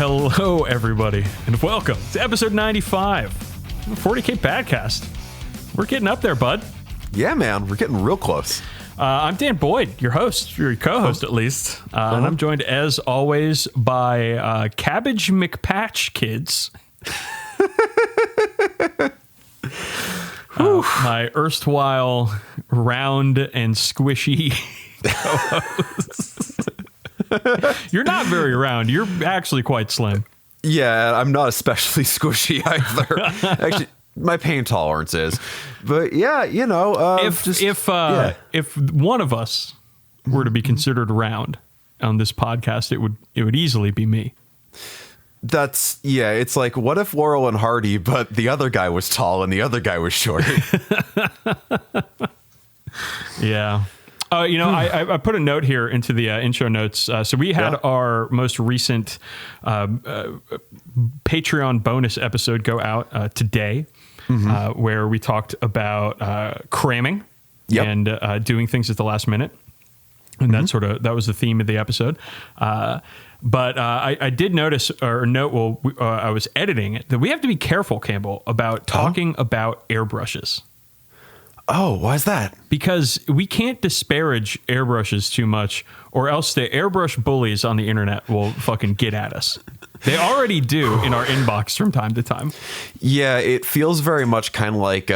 Hello, everybody, and welcome to episode 95 of 40k Badcast. We're getting up there, bud. Yeah, man, we're getting real close. I'm Dan Boyd, your host, your co-host at least, and I'm joined as always by Cabbage McPatch Kids. My erstwhile round and squishy co-host. You're not very round. You're actually quite slim. Yeah, I'm not especially squishy either. Actually, my pain tolerance is. But yeah, you know, if one of us were to be considered round on this podcast, it would easily be me. It's like, what if Laurel and Hardy, but the other guy was tall and the other guy was short? Yeah. I put a note here into the intro notes. So we had our most recent Patreon bonus episode go out today, where we talked about cramming and doing things at the last minute. And that was the theme of the episode. But I did notice or note while I was editing it that we have to be careful, Campbell, about talking about airbrushes. Oh, why is that? Because we can't disparage airbrushes too much, or else the airbrush bullies on the internet will fucking get at us. They already do in our inbox from time to time. Yeah, it feels very much kind of like,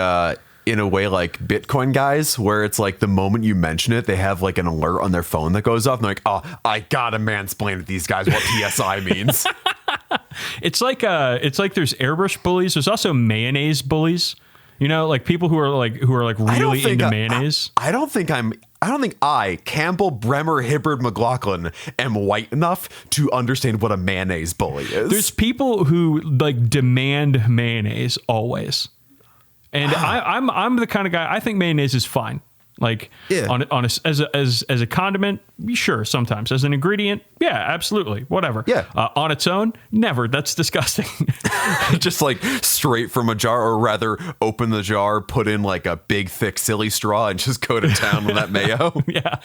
in a way, like Bitcoin guys, where it's like the moment you mention it, they have like an alert on their phone that goes off, and they're like, oh, I gotta mansplain to these guys what PSI means. It's like there's airbrush bullies. There's also mayonnaise bullies. You know, like people who are really into mayonnaise. I don't think I, Campbell, Bremer, Hibbard, McLaughlin, am white enough to understand what a mayonnaise bully is. There's people who like demand mayonnaise always. And I'm the kind of guy, I think mayonnaise is fine. Like as a condiment, sure, sometimes. As an ingredient, yeah, absolutely, whatever. Yeah. On its own, never. That's disgusting. Just like straight from a jar, or rather open the jar, put in like a big thick silly straw and just go to town with that mayo. Yeah.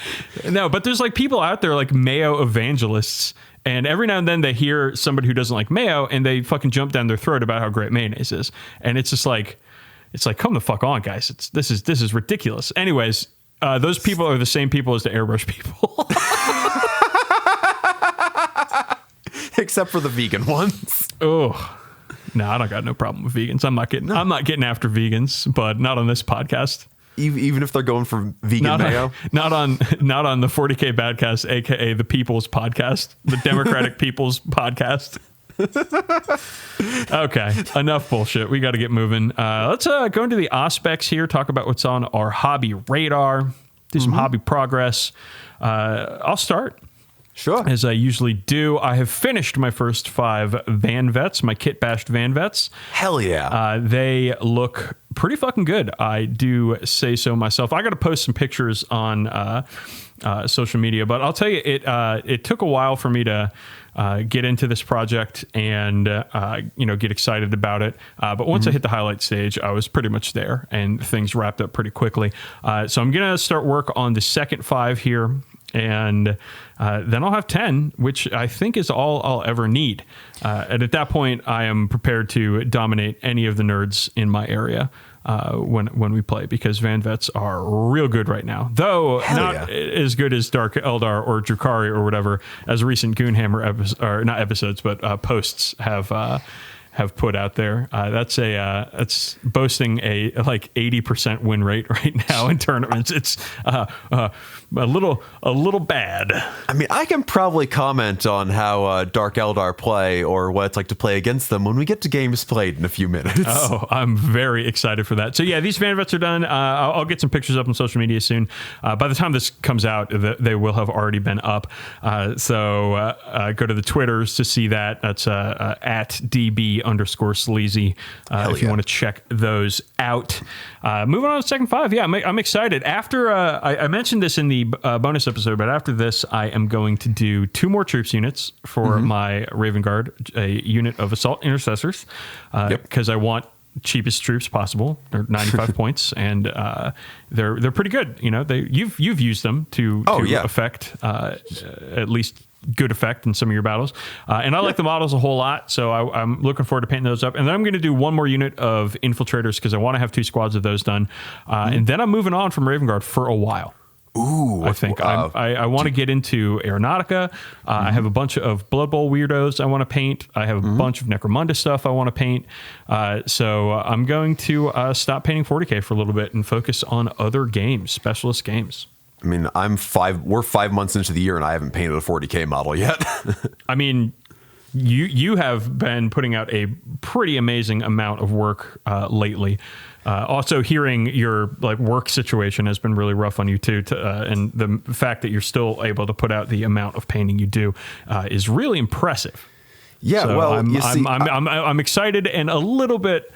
No, but there's like people out there like mayo evangelists, and every now and then they hear somebody who doesn't like mayo and they fucking jump down their throat about how great mayonnaise is. And it's just like, come the fuck on, guys. This is ridiculous. Anyways, those people are the same people as the airbrush people. Except for the vegan ones. Oh, no, I don't got no problem with vegans. I'm not getting after vegans, but not on this podcast. Even if they're going for vegan mayo? Not on the 40k Badcast, aka the People's Podcast, the Democratic People's Podcast. Okay, enough bullshit. We got to get moving. Let's go into the aspects here, talk about what's on our hobby radar, do some hobby progress. I'll start. Sure. As I usually do. I have finished my first 5 Van Vets, my kit bashed Van Vets. Hell yeah. They look pretty fucking good. I do say so myself. I got to post some pictures on social media, but I'll tell you, it took a while for me to get into this project and get excited about it. But once I hit the highlight stage, I was pretty much there, and things wrapped up pretty quickly. So I'm gonna start work on the second 5 here, and then I'll have 10, which I think is all I'll ever need. And at that point, I am prepared to dominate any of the nerds in my area when we play, because Van Vets are real good right now, though as good as Dark Eldar or Drukhari or whatever, as recent Goonhammer posts have put out there. That's boasting a like 80% win rate right now in tournaments. It's a little bad. I mean, I can probably comment on how Dark Eldar play, or what it's like to play against them, when we get to games played in a few minutes. Oh, I'm very excited for that. So yeah, these Van Vets are done. I'll get some pictures up on social media soon. By the time this comes out, they will have already been up. So go to the Twitters to see that. That's at DB_sleazy if you want to check those out. Moving on to the second 5. Yeah, I'm excited. After I mentioned this in the bonus episode, but after this, I am going to do 2 more troops units for my Raven Guard, a unit of assault intercessors, because I want cheapest troops possible. They're 95 points, and they're pretty good. You know, you've used them to affect at least good effect in some of your battles. And I like the models a whole lot, so I'm looking forward to painting those up. And then I'm going to do one more unit of infiltrators because I want to have 2 squads of those done. And then I'm moving on from Raven Guard for a while. Ooh, I think I want to get into Aeronautica. I have a bunch of Blood Bowl weirdos I want to paint. I have a bunch of Necromunda stuff I want to paint. So I'm going to stop painting 40k for a little bit and focus on other games, specialist games. I mean, we're 5 months into the year and I haven't painted a 40k model yet. I mean, you have been putting out a pretty amazing amount of work lately. Also, hearing your work situation has been really rough on you too, and the fact that you're still able to put out the amount of painting you do is really impressive. Yeah, so well, I'm excited and a little bit,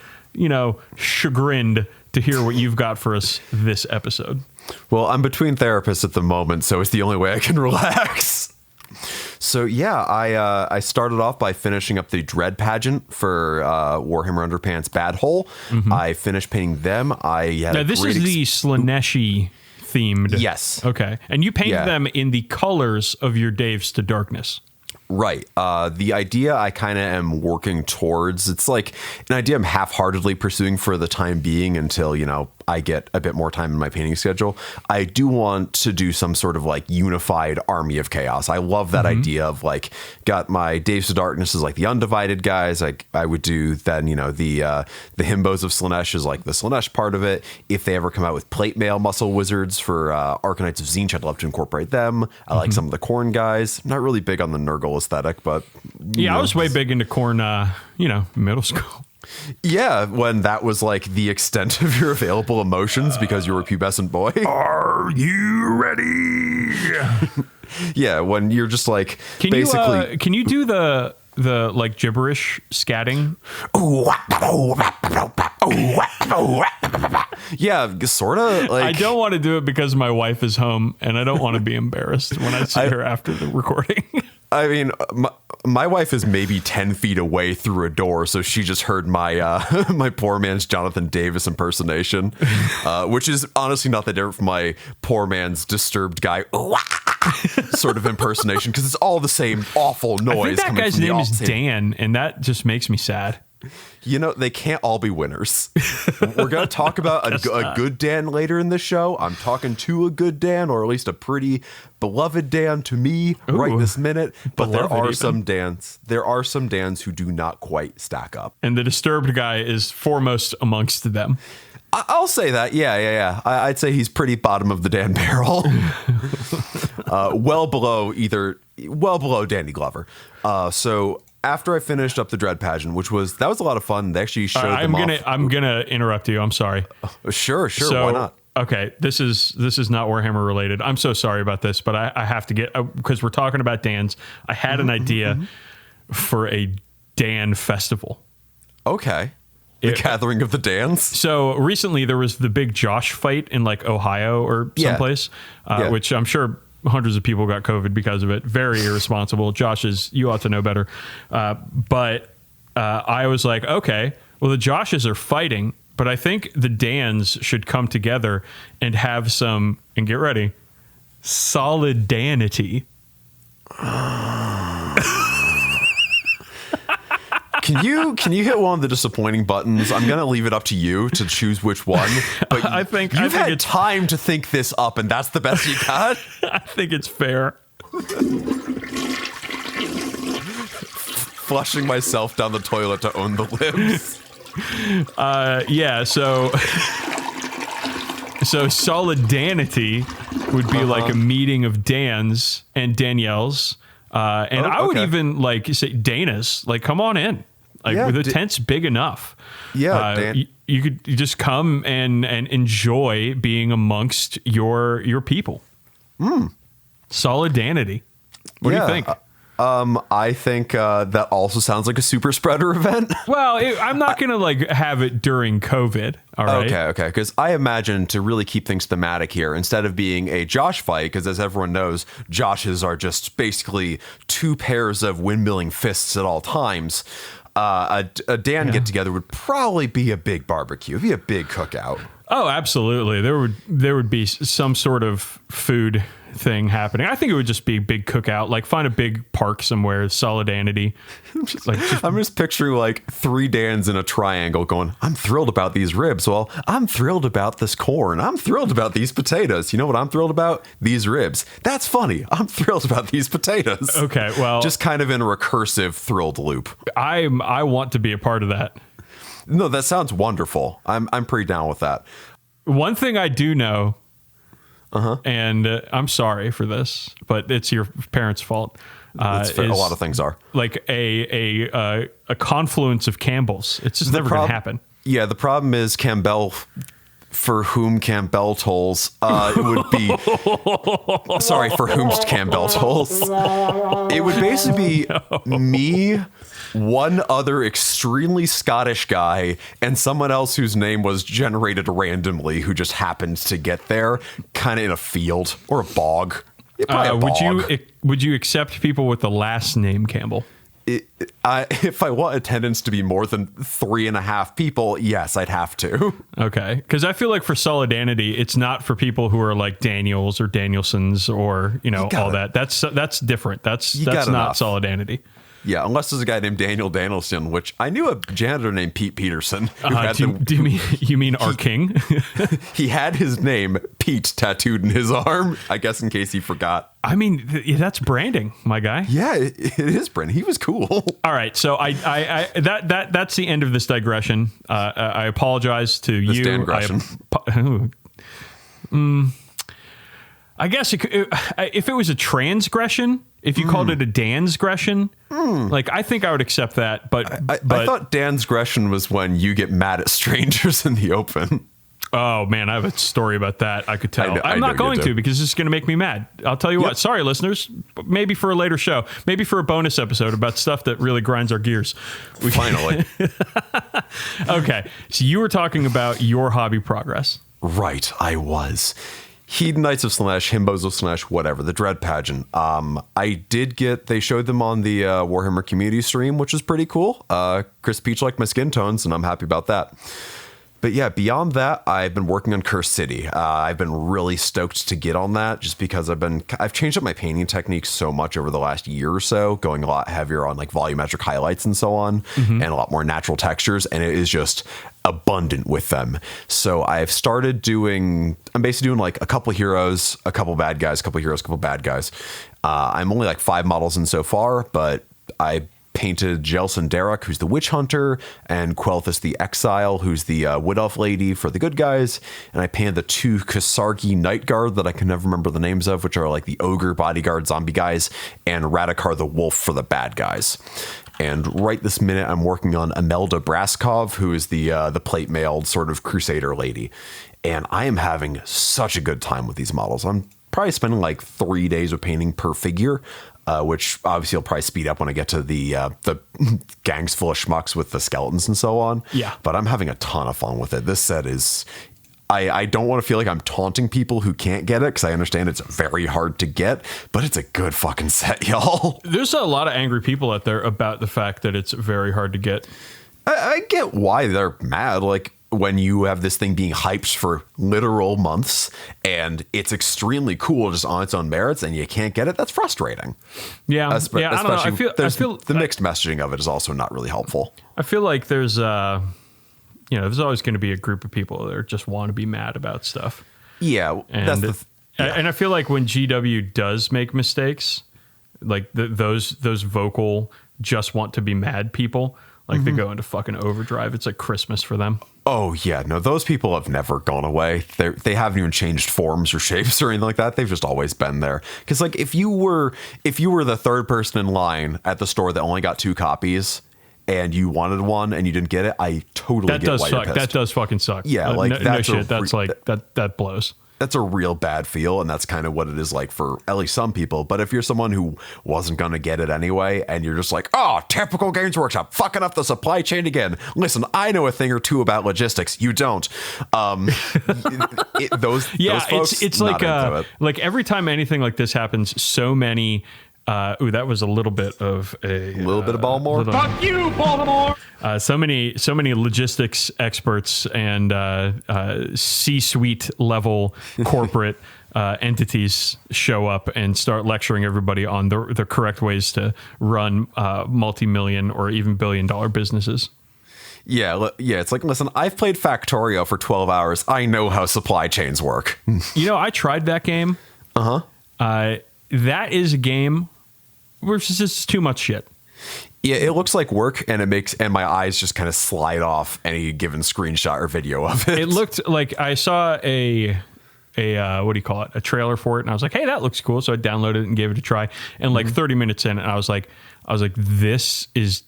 chagrined to hear what you've got for us this episode. Well, I'm between therapists at the moment, so it's the only way I can relax. So yeah, I started off by finishing up the Dread pageant for Warhammer Underpants Bad Hole. I finished painting them. Now this is the Slaaneshi themed. Yes. Okay, and you painted them in the colors of your Daves to Darkness. Right. The idea I kind of am working towards, it's like an idea I'm half-heartedly pursuing for the time being until, I get a bit more time in my painting schedule. I do want to do some sort of unified army of chaos. I love that idea of got my Daves to Darkness as the undivided guys. I would do then, the Himbos of Slaanesh is the Slaanesh part of it. If they ever come out with plate mail muscle wizards for Arcanites of Tzeentch, I'd love to incorporate them. I like some of the Korn guys. I'm not really big on the Nurgle aesthetic, but I was way big into Korn, middle school. Yeah, when that was the extent of your available emotions because you were a pubescent boy. Are you ready? Yeah, when you're just basically. Can you do the gibberish scatting? Yeah, sort of. I don't want to do it because my wife is home and I don't want to be embarrassed when I see her after the recording. I mean, my wife is maybe 10 feet away through a door, so she just heard my my poor man's Jonathan Davis impersonation, which is honestly not that different from my poor man's Disturbed guy sort of impersonation, because it's all the same awful noise. I think that guy's name is Dan, and that just makes me sad. They can't all be winners. We're going to talk about a good Dan later in the show. I'm talking to a good Dan, or at least a pretty beloved Dan to me right this minute. But there are some Dans. There are some Dans who do not quite stack up. And the Disturbed guy is foremost amongst them. I'll say that. Yeah. I'd say he's pretty bottom of the Dan barrel. well below Danny Glover. So after I finished up the Dread pageant, that was a lot of fun. They actually showed them off. I'm gonna interrupt you. I'm sorry. Sure. So, why not? Okay, this is not Warhammer related. I'm so sorry about this, but I have to get, because we're talking about Dans. I had an idea for a Dan festival. Okay. The gathering of the Dans. So recently there was the big Josh fight in Ohio or someplace, which I'm sure hundreds of people got COVID because of it. Very irresponsible. You ought to know better. But I was like, okay, well, the Joshes are fighting, but I think the Dans should come together and have some, and get ready, solidanity. Can you hit one of the disappointing buttons? I'm going to leave it up to you to choose which one. But I think you've had it's time to think this up, and that's the best you got? I think it's fair. Flushing myself down the toilet to own the limbs. So solidanity would be like a meeting of Dan's and Danielle's. And I would even say Dana's, come on in. The tent's big enough. Yeah, Dan. You could just come and enjoy being amongst your people. Solidanity. What do you think? I think that also sounds like a super spreader event. Well, I'm not going to have it during COVID. All right. Okay. Because I imagine, to really keep things thematic here, instead of being a Josh fight, because as everyone knows, Joshes are just basically two pairs of windmilling fists at all times. A Dan get together would probably be a big barbecue. It'd be a big cookout. Oh, absolutely. There would be some sort of food thing happening. I think it would just be a big cookout. Like find a big park somewhere, Solidanity. I'm just picturing like 3 Dans in a triangle going, I'm thrilled about these ribs. Well, I'm thrilled about this corn. I'm thrilled about these potatoes. You know what I'm thrilled about? These ribs. That's funny. I'm thrilled about these potatoes. Okay, well, just kind of in a recursive thrilled loop. I want to be a part of that. No, that sounds wonderful. I'm pretty down with that. One thing I do know, and I'm sorry for this, but it's your parents' fault. A lot of things are like a confluence of Campbells. It's just never going to happen. Yeah, the problem is Campbell, for whom Campbell tolls, it would be sorry, for whomst Campbell tolls. It would basically be me, one other extremely Scottish guy, and someone else whose name was generated randomly who just happened to get there, kind of in a field or a bog. Would you accept people with the last name Campbell? If I want attendance to be more than 3.5 people, yes, I'd have to. Okay, because I feel like for Solidanity, it's not for people who are like Daniels or Danielsons or all that. That's different. That's not Solidanity. Yeah, unless there's a guy named Daniel Danielson, which I knew a janitor named Pete Peterson. You mean our king? He had his name Pete tattooed in his arm, I guess in case he forgot. I mean, that's branding, my guy. Yeah, it is branding. He was cool. All right, so that's the end of this digression. I apologize to you. Dan-gression. I guess if it was a transgression, if you called it a Dansgression, like I think I would accept that. But I thought Dansgression was when you get mad at strangers in the open. Oh man, I have a story about that. I could tell. I'm not going to because it's going to make me mad. I'll tell you what. Sorry, listeners. Maybe for a later show. Maybe for a bonus episode about stuff that really grinds our gears. Finally. Okay, so you were talking about your hobby progress. Right, I was. Hedonites of Slanesh, Himbos of Slanesh, whatever, the Dread Pageant. They showed them on the Warhammer community stream, which is pretty cool. Chris Peach liked my skin tones, and I'm happy about that. But yeah, beyond that, I've been working on Curse City. I've been really stoked to get on that just because I've changed up my painting techniques so much over the last year or so, going a lot heavier on like volumetric highlights and so on, and a lot more natural textures, and it is just abundant with them. So I'm basically doing like a couple heroes, a couple bad guys, a couple heroes, a couple bad guys. I'm only like 5 models in so far, but I painted Jelson Derek, who's the Witch Hunter, and Quel'Thus the Exile, who's the Wood Elf Lady for the good guys. And I painted the 2 Kasargi Night Guard that I can never remember the names of, which are like the Ogre Bodyguard zombie guys, and Radikar the Wolf for the bad guys. And right this minute, I'm working on Imelda Braskov, who is the plate-mailed sort of Crusader lady. And I am having such a good time with these models. I'm probably spending like 3 days of painting per figure, which obviously will probably speed up when I get to the gangs full of schmucks with the skeletons and so on. Yeah. But I'm having a ton of fun with it. This set is... I don't want to feel like I'm taunting people who can't get it, because I understand it's very hard to get, but it's a good fucking set, y'all. There's a lot of angry people out there about the fact that it's very hard to get. I get why they're mad. Like, when you have this thing being hyped for literal months and it's extremely cool just on its own merits and you can't get it, that's frustrating. Yeah. I don't know. I feel the mixed messaging of it is also not really helpful. I feel like there's there's always going to be a group of people that just want to be mad about stuff. Yeah. And I feel like when GW does make mistakes, like those vocal just want to be mad people, like they go into fucking overdrive. It's like Christmas for them. Oh yeah, no, those people have never gone away. They haven't even changed forms or shapes or anything like that. They've just always been there. Because like if you were the third person in line at the store that only got 2 copies and you wanted one and you didn't get it, I totally get why you're pissed. That does fucking suck. Yeah, like no shit. That's like that blows. That's a real bad feel, and that's kind of what it is like for at least some people. But if you're someone who wasn't going to get it anyway, and you're just like, oh, typical Games Workshop, fucking up the supply chain again. Listen, I know a thing or two about logistics. You don't. Those folks, it's like every time anything like this happens, so many... that was a little bit of Baltimore. Fuck you, Baltimore. So many logistics experts and C-suite level corporate entities show up and start lecturing everybody on the correct ways to run multi-million or even billion-dollar businesses. Yeah, it's like, listen, I've played Factorio for 12 hours. I know how supply chains work. I tried that game. That is a game where it's just too much shit. Yeah, it looks like work, and my eyes just kind of slide off any given screenshot or video of it. It looked like I saw a what do you call it? A trailer for it, and I was like, hey, that looks cool. So I downloaded it and gave it a try. And like 30 minutes in, and I was like, this is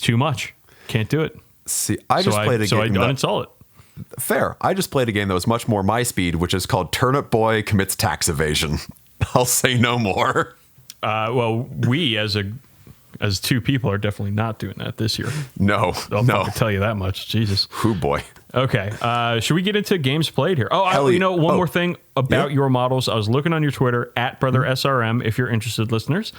too much. Can't do it. See, I played a game. So I uninstall it. Fair. I just played a game that was much more my speed, which is called Turnip Boy Commits Tax Evasion. I'll say no more. Well, we as two people are definitely not doing that this year. No. I'll tell you that much. Jesus. Hoo boy. Okay. Should we get into games played here? Oh, one more thing about your models. I was looking on your Twitter at BrotherSRM if you're interested, listeners.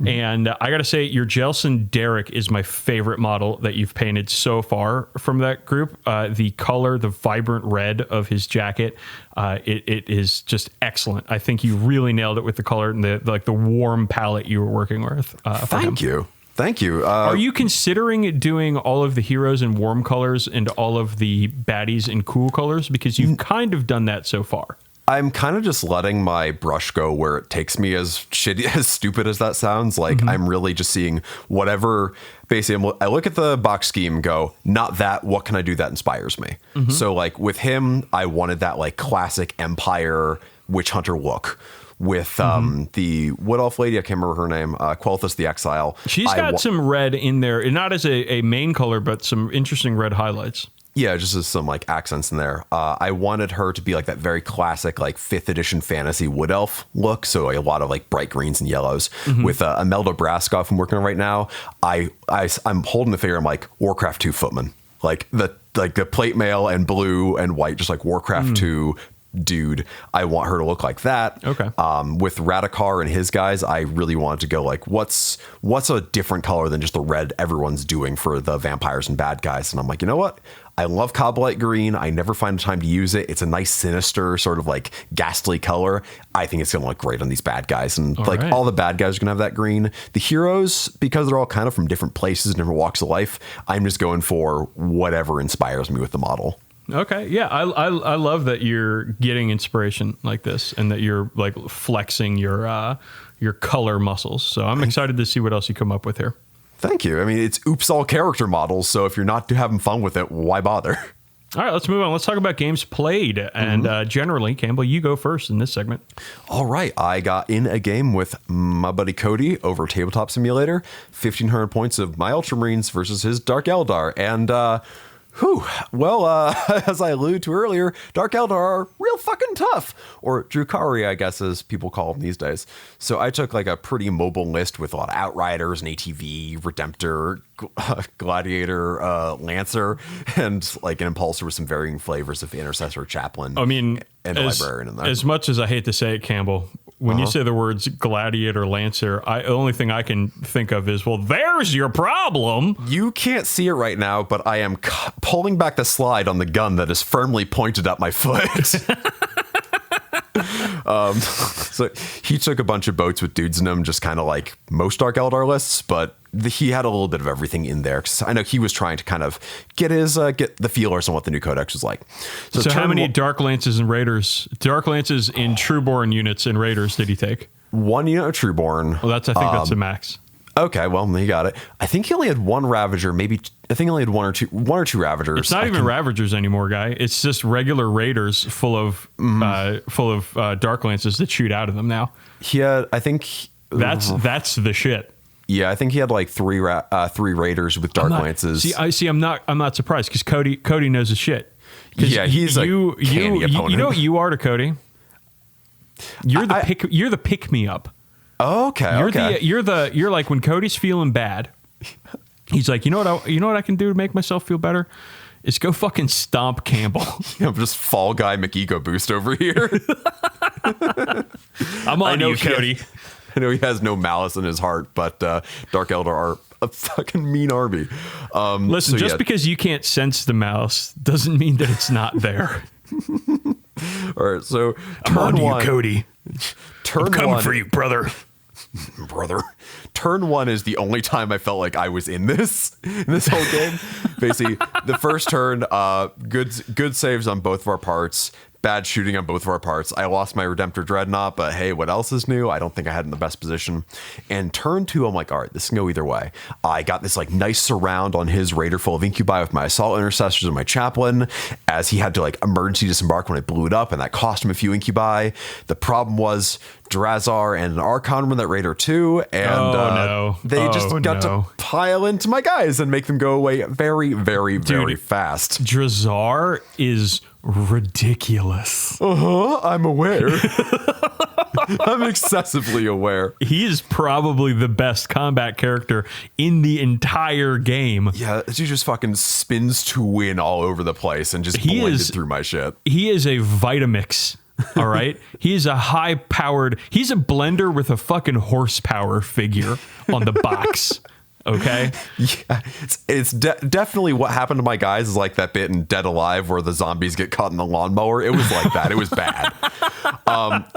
And I got to say, your Jelson Derek is my favorite model that you've painted so far from that group. The color, the vibrant red of his jacket, it is just excellent. I think you really nailed it with the color and the warm palette you were working with. Thank you. Are you considering doing all of the heroes in warm colors and all of the baddies in cool colors? Because you've kind of done that so far. I'm kind of just letting my brush go where it takes me, as shitty, as stupid as that sounds. Like, I'm really just seeing whatever. Basically, I look at the box scheme and go, not that. What can I do that inspires me? So, like, with him, I wanted that, like, classic Empire witch hunter look. With the Wood Elf lady, I can't remember her name, Quel'Thas the Exile. She's got some red in there, not as a main color, but some interesting red highlights. Yeah, just as some like accents in there. I wanted her to be like that very classic, like 5th edition fantasy Wood Elf look. So a lot of like bright greens and yellows. With Imelda Braskoff I'm working on right now, I'm holding the figure. I'm like Warcraft 2 footman, like the plate mail and blue and white, just like Warcraft 2. Dude, I want her to look like that. Okay. With Radikar and his guys, I really wanted to go like, what's a different color than just the red everyone's doing for the vampires and bad guys? And I'm like, you know what? I love Cobblite Green. I never find time to use it. It's a nice, sinister, sort of like ghastly color. I think it's going to look great on these bad guys. And all the bad guys are going to have that green. The heroes, because they're all kind of from different places and different walks of life, I'm just going for whatever inspires me with the model. Okay. Yeah. I love that you're getting inspiration like this and that you're like flexing your color muscles. So I'm excited to see what else you come up with here. Thank you. I mean, it's oops all character models. So if you're not having fun with it, why bother? All right, let's move on. Let's talk about games played. And generally, Campbell, you go first in this segment. All right. I got in a game with my buddy Cody over Tabletop Simulator, 1,500 points of my Ultramarines versus his Dark Eldar. And, as I alluded to earlier, Dark Eldar are real fucking tough, or Drukhari, I guess, as people call them these days. So I took like a pretty mobile list with a lot of Outriders, an ATV, Redemptor, Gladiator, Lancer, and like an Impulsor with some varying flavors of Intercessor, Chaplain. I mean, and a Librarian in there. As much as I hate to say it, Campbell, when you say the words Gladiator, Lancer, the only thing I can think of is, well, there's your problem. You can't see it right now, but I am pulling back the slide on the gun that is firmly pointed at my foot. So he took a bunch of boats with dudes in them, just kind of like most Dark Eldar lists, but he had a little bit of everything in there. Cause I know he was trying to kind of get the feelers on what the new codex was like. So how many Dark Lances and Raiders, Dark Lances in Trueborn units and Raiders did he take? 1 unit of Trueborn. Well, I think that's the max. Okay, well, he got it. I think he only had one Ravager, maybe. I think he only had one or two Ravagers. It's not even Ravagers anymore, guy. It's just regular Raiders full of Dark Lances that shoot out of them now. He had, I think that's the shit. Yeah, I think he had like three Raiders with Dark Lances. I'm not surprised because Cody knows his shit. Yeah, he's a canny opponent. You know what you are to Cody? You're the pick me up. Okay. You're like when Cody's feeling bad, he's like, you know what I can do to make myself feel better? Is go fucking stomp Campbell. I'm just Fall Guy McEgo boost over here. I'm on you, Cody. I know he has no malice in his heart, but Dark Eldar are a fucking mean army. Listen, because you can't sense the malice doesn't mean that it's not there. All right, so I'm on turn to you, one. Cody. Turn I'm coming one. for you, brother. Brother. Turn one is the only time I felt like I was in this whole game. Basically, the first turn, good saves on both of our parts. Bad shooting on both of our parts. I lost my Redemptor Dreadnought, but hey, what else is new? I don't think I had in the best position. And turn two, I'm like, all right, this can go either way. I got this like nice surround on his Raider full of Incubi with my Assault Intercessors and my Chaplain, as he had to like emergency disembark when I blew it up, and that cost him a few Incubi. The problem was Drazar and an Archon were that Raider too, and they just got to pile into my guys and make them go away very, very, very fast. Drazar is ridiculous. I'm aware. I'm excessively aware. He is probably the best combat character in the entire game. Yeah, he just fucking spins to win all over the place and just blended through my shit. He is a Vitamix. All right. He is a he's a blender with a fucking horsepower figure on the box. Okay. Yeah, it's definitely what happened to my guys is like that bit in Dead Alive where the zombies get caught in the lawnmower. It was like that. It was bad.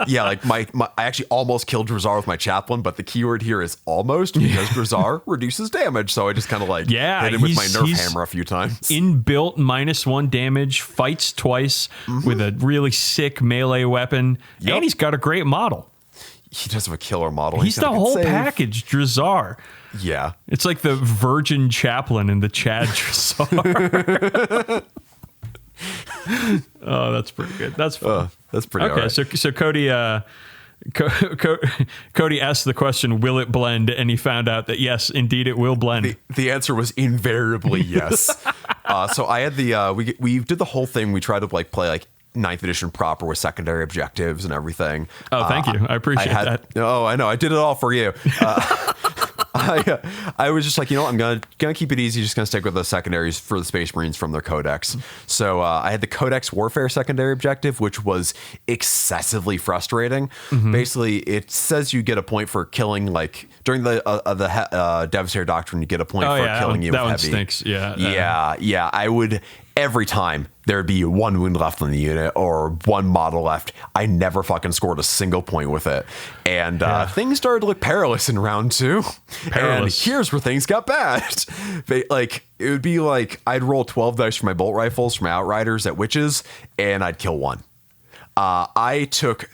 Yeah, like I actually almost killed Drazar with my Chaplain, but the keyword here is almost, because Drazar reduces damage. So I just kind of like hit him with my Nerf hammer a few times. Inbuilt -1 damage, fights twice with a really sick melee weapon, and he's got a great model. He does have a killer model. He's the whole package, Drazar. Yeah. It's like the Virgin Chaplain in the Chad Drazar. Oh, that's pretty good. That's fun. That's pretty okay. Right. So Cody Cody asked the question, will it blend? And he found out that yes, indeed it will blend. The answer was invariably yes. So I had we did the whole thing. We tried to like play like 9th edition proper with secondary objectives and everything. Oh, thank you. I appreciate that. Oh, I know. I did it all for you. I was just like, you know what, I'm gonna keep it easy, just gonna stick with the secondaries for the Space Marines from their codex. So I had the Codex Warfare secondary objective, which was excessively frustrating. Basically, it says you get a point for killing, like during the Devastator Doctrine, you get a point for killing you with heavy. That one stinks. Yeah. I would. Every time there'd be one wound left on the unit or one model left, I never fucking scored a single point with it. And things started to look perilous in round 2. And here's where things got bad. It would be like I'd roll 12 dice for my bolt rifles, for my Outriders at Witches, and I'd kill one. I took...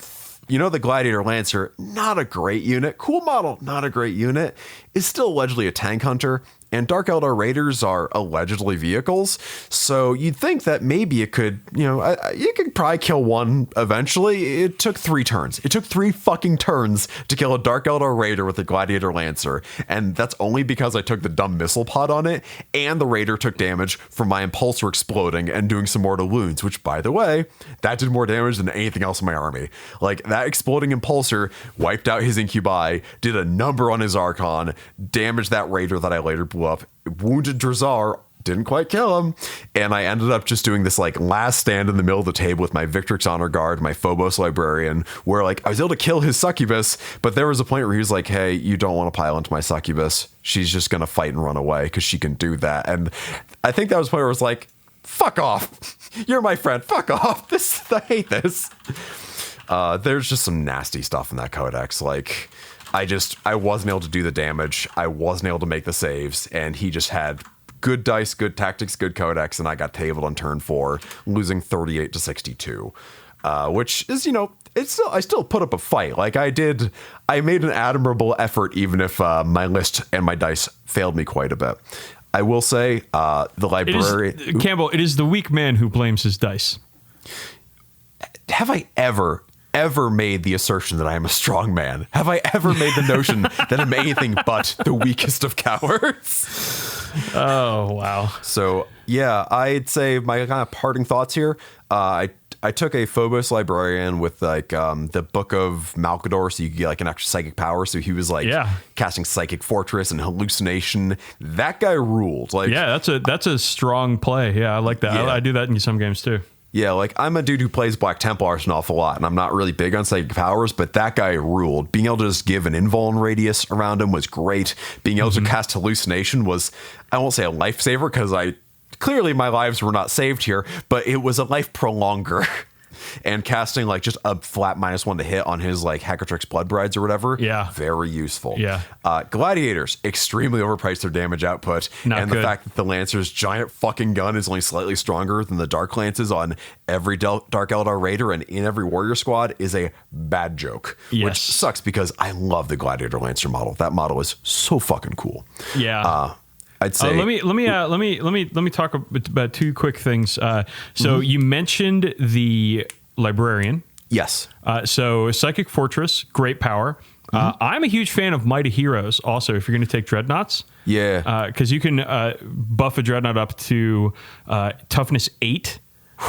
the Gladiator Lancer, not a great unit. Cool model, not a great unit. Is still allegedly a tank hunter. And Dark Eldar Raiders are allegedly vehicles. So you'd think that maybe it could, you could probably kill one eventually. It took 3 turns. It took 3 fucking turns to kill a Dark Eldar Raider with a Gladiator Lancer. And that's only because I took the dumb missile pod on it. And the Raider took damage from my Impulsor exploding and doing some mortal wounds, which, by the way, that did more damage than anything else in my army. Like, that exploding Impulsor wiped out his Incubi, did a number on his Archon, damaged that Raider that I later blew up, wounded Drazar, didn't quite kill him, and I ended up just doing this like last stand in the middle of the table with my Victrix Honor Guard, my Phobos Librarian, where like I was able to kill his Succubus, but there was a point where he was like, hey, you don't want to pile into my Succubus. She's just going to fight and run away because she can do that. And I think that was the point where I was like, fuck off. You're my friend. Fuck off. I hate this. There's just some nasty stuff in that codex. Like, I wasn't able to do the damage. I wasn't able to make the saves, and he just had good dice, good tactics, good codex, and I got tabled on turn 4, losing 38 to 62, which is, I still put up a fight. Like I made an admirable effort, even if my list and my dice failed me quite a bit. I will say, the library... Campbell, it is the weak man who blames his dice. Have I ever made the assertion that I am a strong man? Have I ever made the notion that I'm anything but the weakest of cowards? Oh, wow. So, yeah, I'd say my kind of parting thoughts here. I took a Phobos Librarian with like the Book of Malkador, so you could get like an extra psychic power. So he was like casting Psychic Fortress and Hallucination. That guy ruled. Like, yeah, that's a strong play. Yeah, I like that. Yeah. I do that in some games too. Yeah, like I'm a dude who plays Black Templars an awful lot, and I'm not really big on psychic powers, but that guy ruled. Being able to just give an invuln radius around him was great. Being able to cast Hallucination was, I won't say a lifesaver, because clearly my lives were not saved here, but it was a life prolonger. And casting like just a flat -1 to hit on his like Hackatrix Blood Brides or whatever. Yeah. Very useful. Yeah. Gladiators, extremely overpriced their damage output. Not and good. the fact that the Lancer's giant fucking gun is only slightly stronger than the Dark Lances on every Dark Eldar Raider and in every Warrior Squad is a bad joke. Yes. Which sucks because I love the Gladiator Lancer model. That model is so fucking cool. Yeah. I'd say let me talk about two quick things. So you mentioned the Librarian. yes. So Psychic Fortress, great power. I'm a huge fan of Mighty Heroes also, if you're going to take Dreadnoughts. Yeah. Because you can buff a Dreadnought up to toughness 8,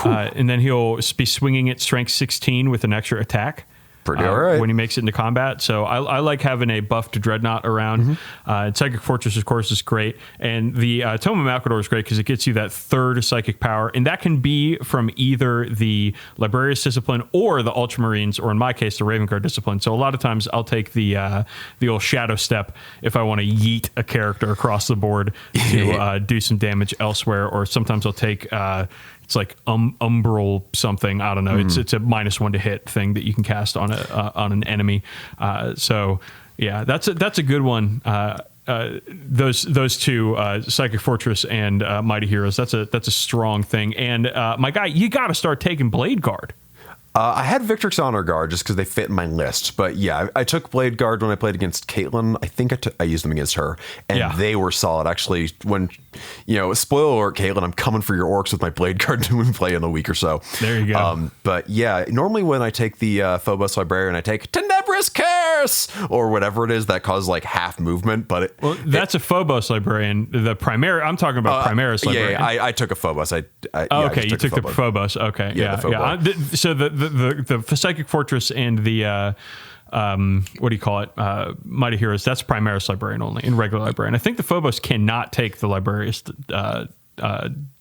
and then he'll be swinging it strength 16 with an extra attack. Pretty all right. When he makes it into combat. So I like having a buffed Dreadnought around. Psychic Fortress, of course, is great. And the Tome of Malkador is great because it gets you that 3rd psychic power. And that can be from either the Librarius Discipline or the Ultramarines, or in my case, the Raven Guard Discipline. So a lot of times I'll take the old Shadow Step if I want to yeet a character across the board to do some damage elsewhere. Or sometimes I'll take... it's like umbral something. I don't know. It's a -1 to hit thing that you can cast on an enemy. So yeah, that's a good one. Those two, Psychic Fortress and Mighty Heroes. That's a strong thing. And my guy, you got to start taking Blade Guard. I had Victrix Honor Guard just because they fit in my list. But yeah, I took Blade Guard when I played against Caitlyn. I think I used them against her. And they were solid. Actually, when, spoiler alert, Caitlyn, I'm coming for your orcs with my Blade Guard when we play in a week or so. There you go. But yeah, normally when I take the Phobos Librarian, I take Tenebris Curse or whatever it is that causes like half movement. But that's a Phobos Librarian. The Primaris, I'm talking about Primaris Librarian. Yeah, I took a Phobos. Okay, you took the Phobos. Okay, yeah. So the Psychic Fortress and the what do you call it? Mighty Heroes. That's Primaris Librarian only in regular Librarian. I think the Phobos cannot take the Librarius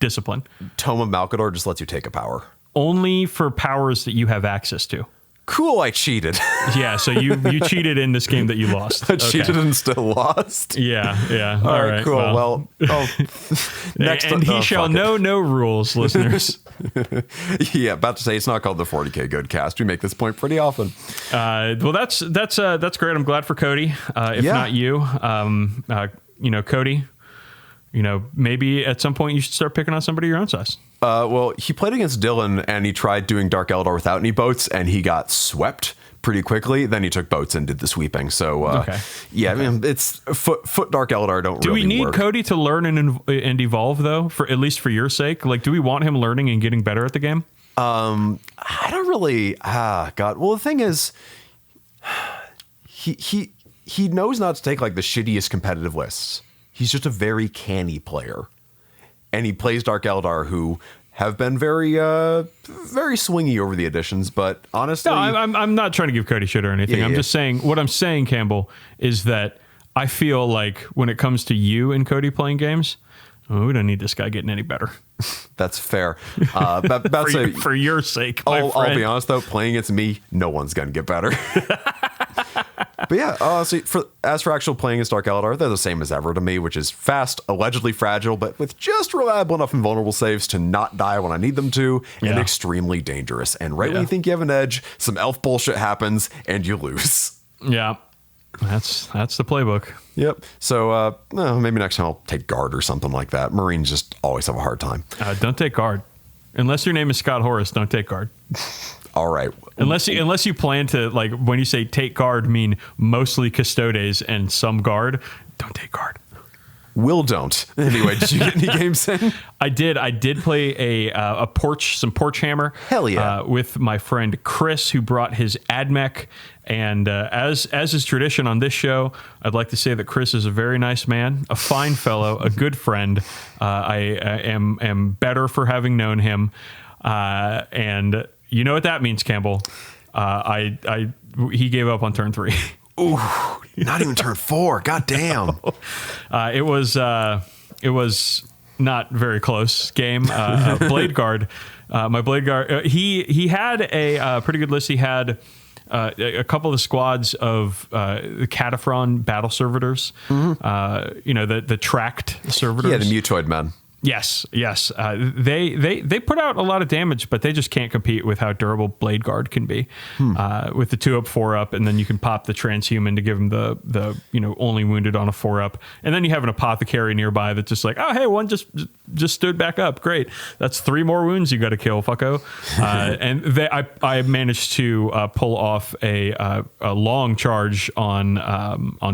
Discipline. Tome of Malkador just lets you take a power. Only for powers that you have access to. Cool, I cheated. Yeah, so you cheated in this game that you lost. I cheated and still lost. Yeah. All right, cool. Well, next, and he shall know no rules, listeners. Yeah, about to say it's not called the 40k Badcast. We make this point pretty often. Well, that's great. I'm glad for Cody. If not you, Cody. Maybe at some point you should start picking on somebody your own size. Well, he played against Dylan and he tried doing Dark Eldar without any boats and he got swept pretty quickly. Then he took boats and did the sweeping. So, I mean, it's foot Dark Eldar don't do really we need work. Cody to learn and evolve, though, for at least for your sake? Like, do we want him learning and getting better at the game? I don't really. God. Well, the thing is, he knows not to take like the shittiest competitive lists. He's just a very canny player. And he plays Dark Eldar, who have been very swingy over the editions. But honestly... No, I'm not trying to give Cody shit or anything. I'm just saying... What I'm saying, Campbell, is that I feel like when it comes to you and Cody playing games, we don't need this guy getting any better. That's fair. For your sake, my friend. I'll be honest, though. Playing against me, no one's going to get better. But yeah, so as for actual playing as Dark Eldar, they're the same as ever to me, which is fast, allegedly fragile, but with just reliable enough invulnerable saves to not die when I need them to, and extremely dangerous. And when you think you have an edge, some elf bullshit happens, and you lose. Yeah, that's the playbook. Yep. So maybe next time I'll take guard or something like that. Marines just always have a hard time. Don't take guard. Unless your name is Scott Horace, don't take guard. All right. Unless you plan to, like, when you say take guard, mean mostly custodes and some guard, don't take guard. Don't. Anyway, did you get any games in? I did play some porch hammer. Hell yeah. With my friend Chris, who brought his AdMech. And as is tradition on this show, I'd like to say that Chris is a very nice man, a fine fellow, a good friend. I am better for having known him. And you know what that means, Campbell. He gave up on turn 3. Ooh, not even turn 4. God damn. It was not very close game. Blade Guard, my Blade Guard. He had a pretty good list. He had a couple of the squads of the Cataphren battle servitors. The tracked servitors. Yeah, the Mutoid men. Yes. They put out a lot of damage, but they just can't compete with how durable Blade Guard can be. With the 2-up, 4-up, and then you can pop the transhuman to give them the only wounded on a 4-up, and then you have an apothecary nearby that's just like, oh hey, one just stood back up. Great, that's 3 more wounds you got to kill, fucko. And I managed to pull off a long charge on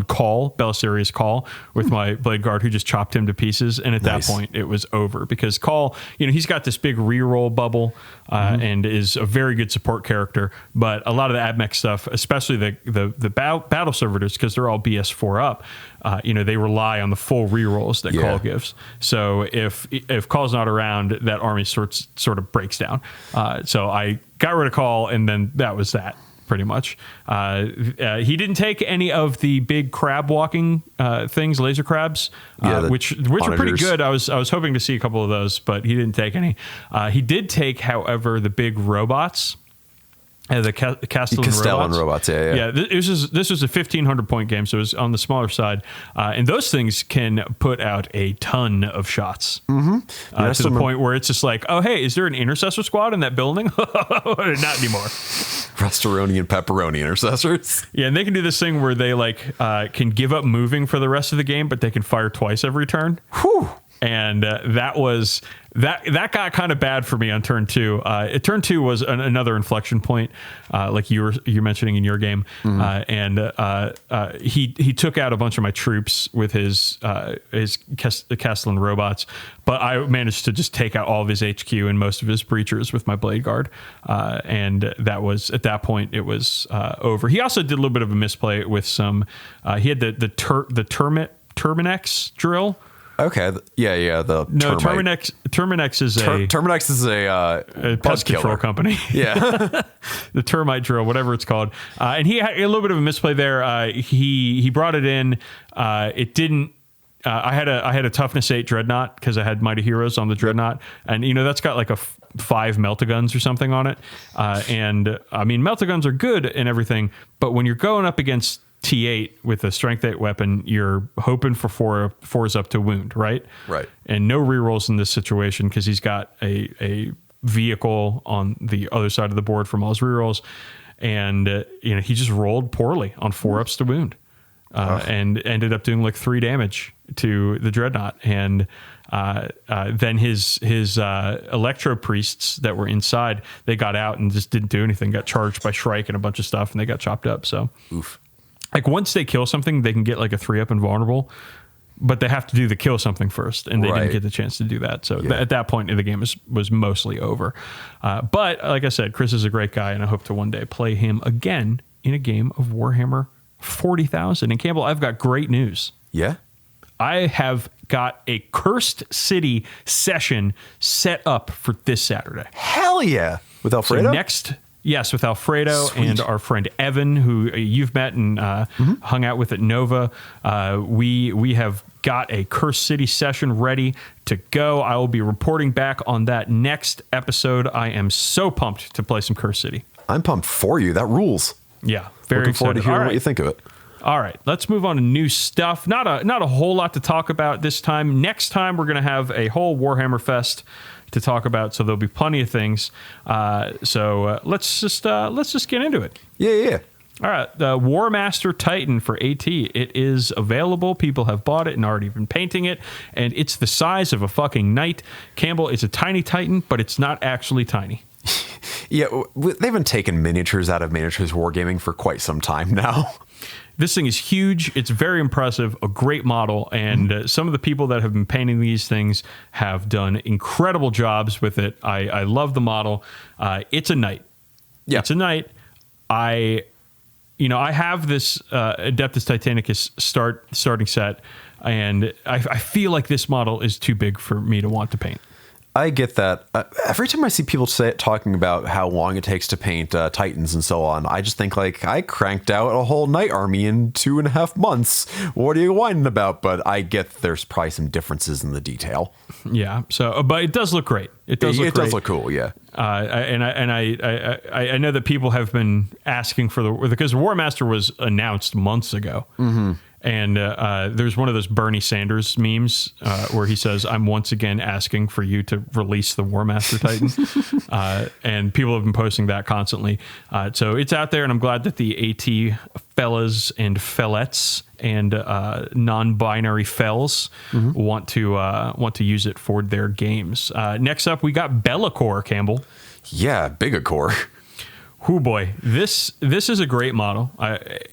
Call, Belisarius Call, with my Blade Guard, who just chopped him to pieces, and at that point it was over, because Call, he's got this big reroll bubble and is a very good support character, but a lot of the Abmech stuff, especially the battle servitors, because they're all BS 4 up, they rely on the full rerolls that Call gives. So if Call's not around, that army sort of breaks down. So I got rid of Call, and then that was that. Pretty much. He didn't take any of the big crab walking things, laser crabs, which are pretty good. I was hoping to see a couple of those, but he didn't take any. He did take, however, the big robots. The Castellan robots. Yeah. This was a 1,500 point game, so it was on the smaller side, and those things can put out a ton of shots to the point where it's just like, oh hey, is there an intercessor squad in that building? Not anymore. Restoroni and pepperoni intercessors. Yeah, and they can do this thing where they can give up moving for the rest of the game, but they can fire twice every turn. Whew. And that got kind of bad for me on turn 2. Turn 2 was another inflection point, like you're mentioning in your game. And he took out a bunch of my troops with his Castellan robots, but I managed to just take out all of his HQ and most of his breachers with my Blade Guard. And that was, at that point, it was over. He also did a little bit of a misplay with some. He had the Terminex drill. Okay. Yeah. Terminex is a pest control company. Yeah. The termite drill, whatever it's called. And he had a little bit of a misplay there. He brought it in. It didn't. I had a toughness 8 dreadnought because I had mighty heroes on the dreadnought, and that's got like a 5 meltaguns or something on it. And I mean, meltaguns are good and everything, but when you're going up against T8 with a strength 8 weapon, you're hoping for 4s up to wound, right? Right. And no rerolls in this situation because he's got a vehicle on the other side of the board from all his rerolls, and he just rolled poorly on 4-ups to wound, and ended up doing like 3 damage to the dreadnought. And then his electro priests that were inside, they got out and just didn't do anything. Got charged by Shrike and a bunch of stuff, and they got chopped up. So oof. Like once they kill something, they can get like a 3-up invulnerable, but they have to do the kill something first, and they didn't get the chance to do that. So at that point, the game was mostly over. But like I said, Chris is a great guy, and I hope to one day play him again in a game of Warhammer 40,000. And Campbell, I've got great news. Yeah? I have got a Cursed City session set up for this Saturday. Hell yeah. With Alfredo? So yes, with Alfredo and our friend Evan, who you've met and hung out with at Nova. We have got a Cursed City session ready to go. I will be reporting back on that next episode. I am so pumped to play some Cursed City. I'm pumped for you. That rules. Yeah, very Looking forward excited. to hearing what you think of it. All right, let's move on to new stuff. Not a whole lot to talk about this time. Next time, we're going to have a whole Warhammer Fest to talk about, so there'll be plenty of things. So let's just get into it. Yeah. All right, the War Master Titan for AT. It is available. People have bought it and already been painting it, and it's the size of a fucking knight. Campbell, it's a tiny Titan, but it's not actually tiny. Yeah, they've been taking miniatures out of miniatures wargaming for quite some time now. This thing is huge. It's very impressive, a great model, and some of the people that have been painting these things have done incredible jobs with it. I love the model. It's a knight. Yeah. It's a knight. I have this Adeptus Titanicus starting set, and I feel like this model is too big for me to want to paint. I get that. Every time I see people talking about how long it takes to paint Titans and so on, I just think like, I cranked out a whole knight army in 2.5 months. What are you whining about? But I get there's probably some differences in the detail. Yeah. So, but it does look great. It does look cool. Yeah. I know that people have been asking for because War Master was announced months ago. Mm-hmm. And there's one of those Bernie Sanders memes where he says, "I'm once again asking for you to release the War Master Titan." And people have been posting that constantly. So it's out there, and I'm glad that the AT fellas and fellettes and non-binary fells want to use it for their games. Next up, we got Be'lakor, Campbell. Yeah, Bigakor. Whoo boy, this is a great model.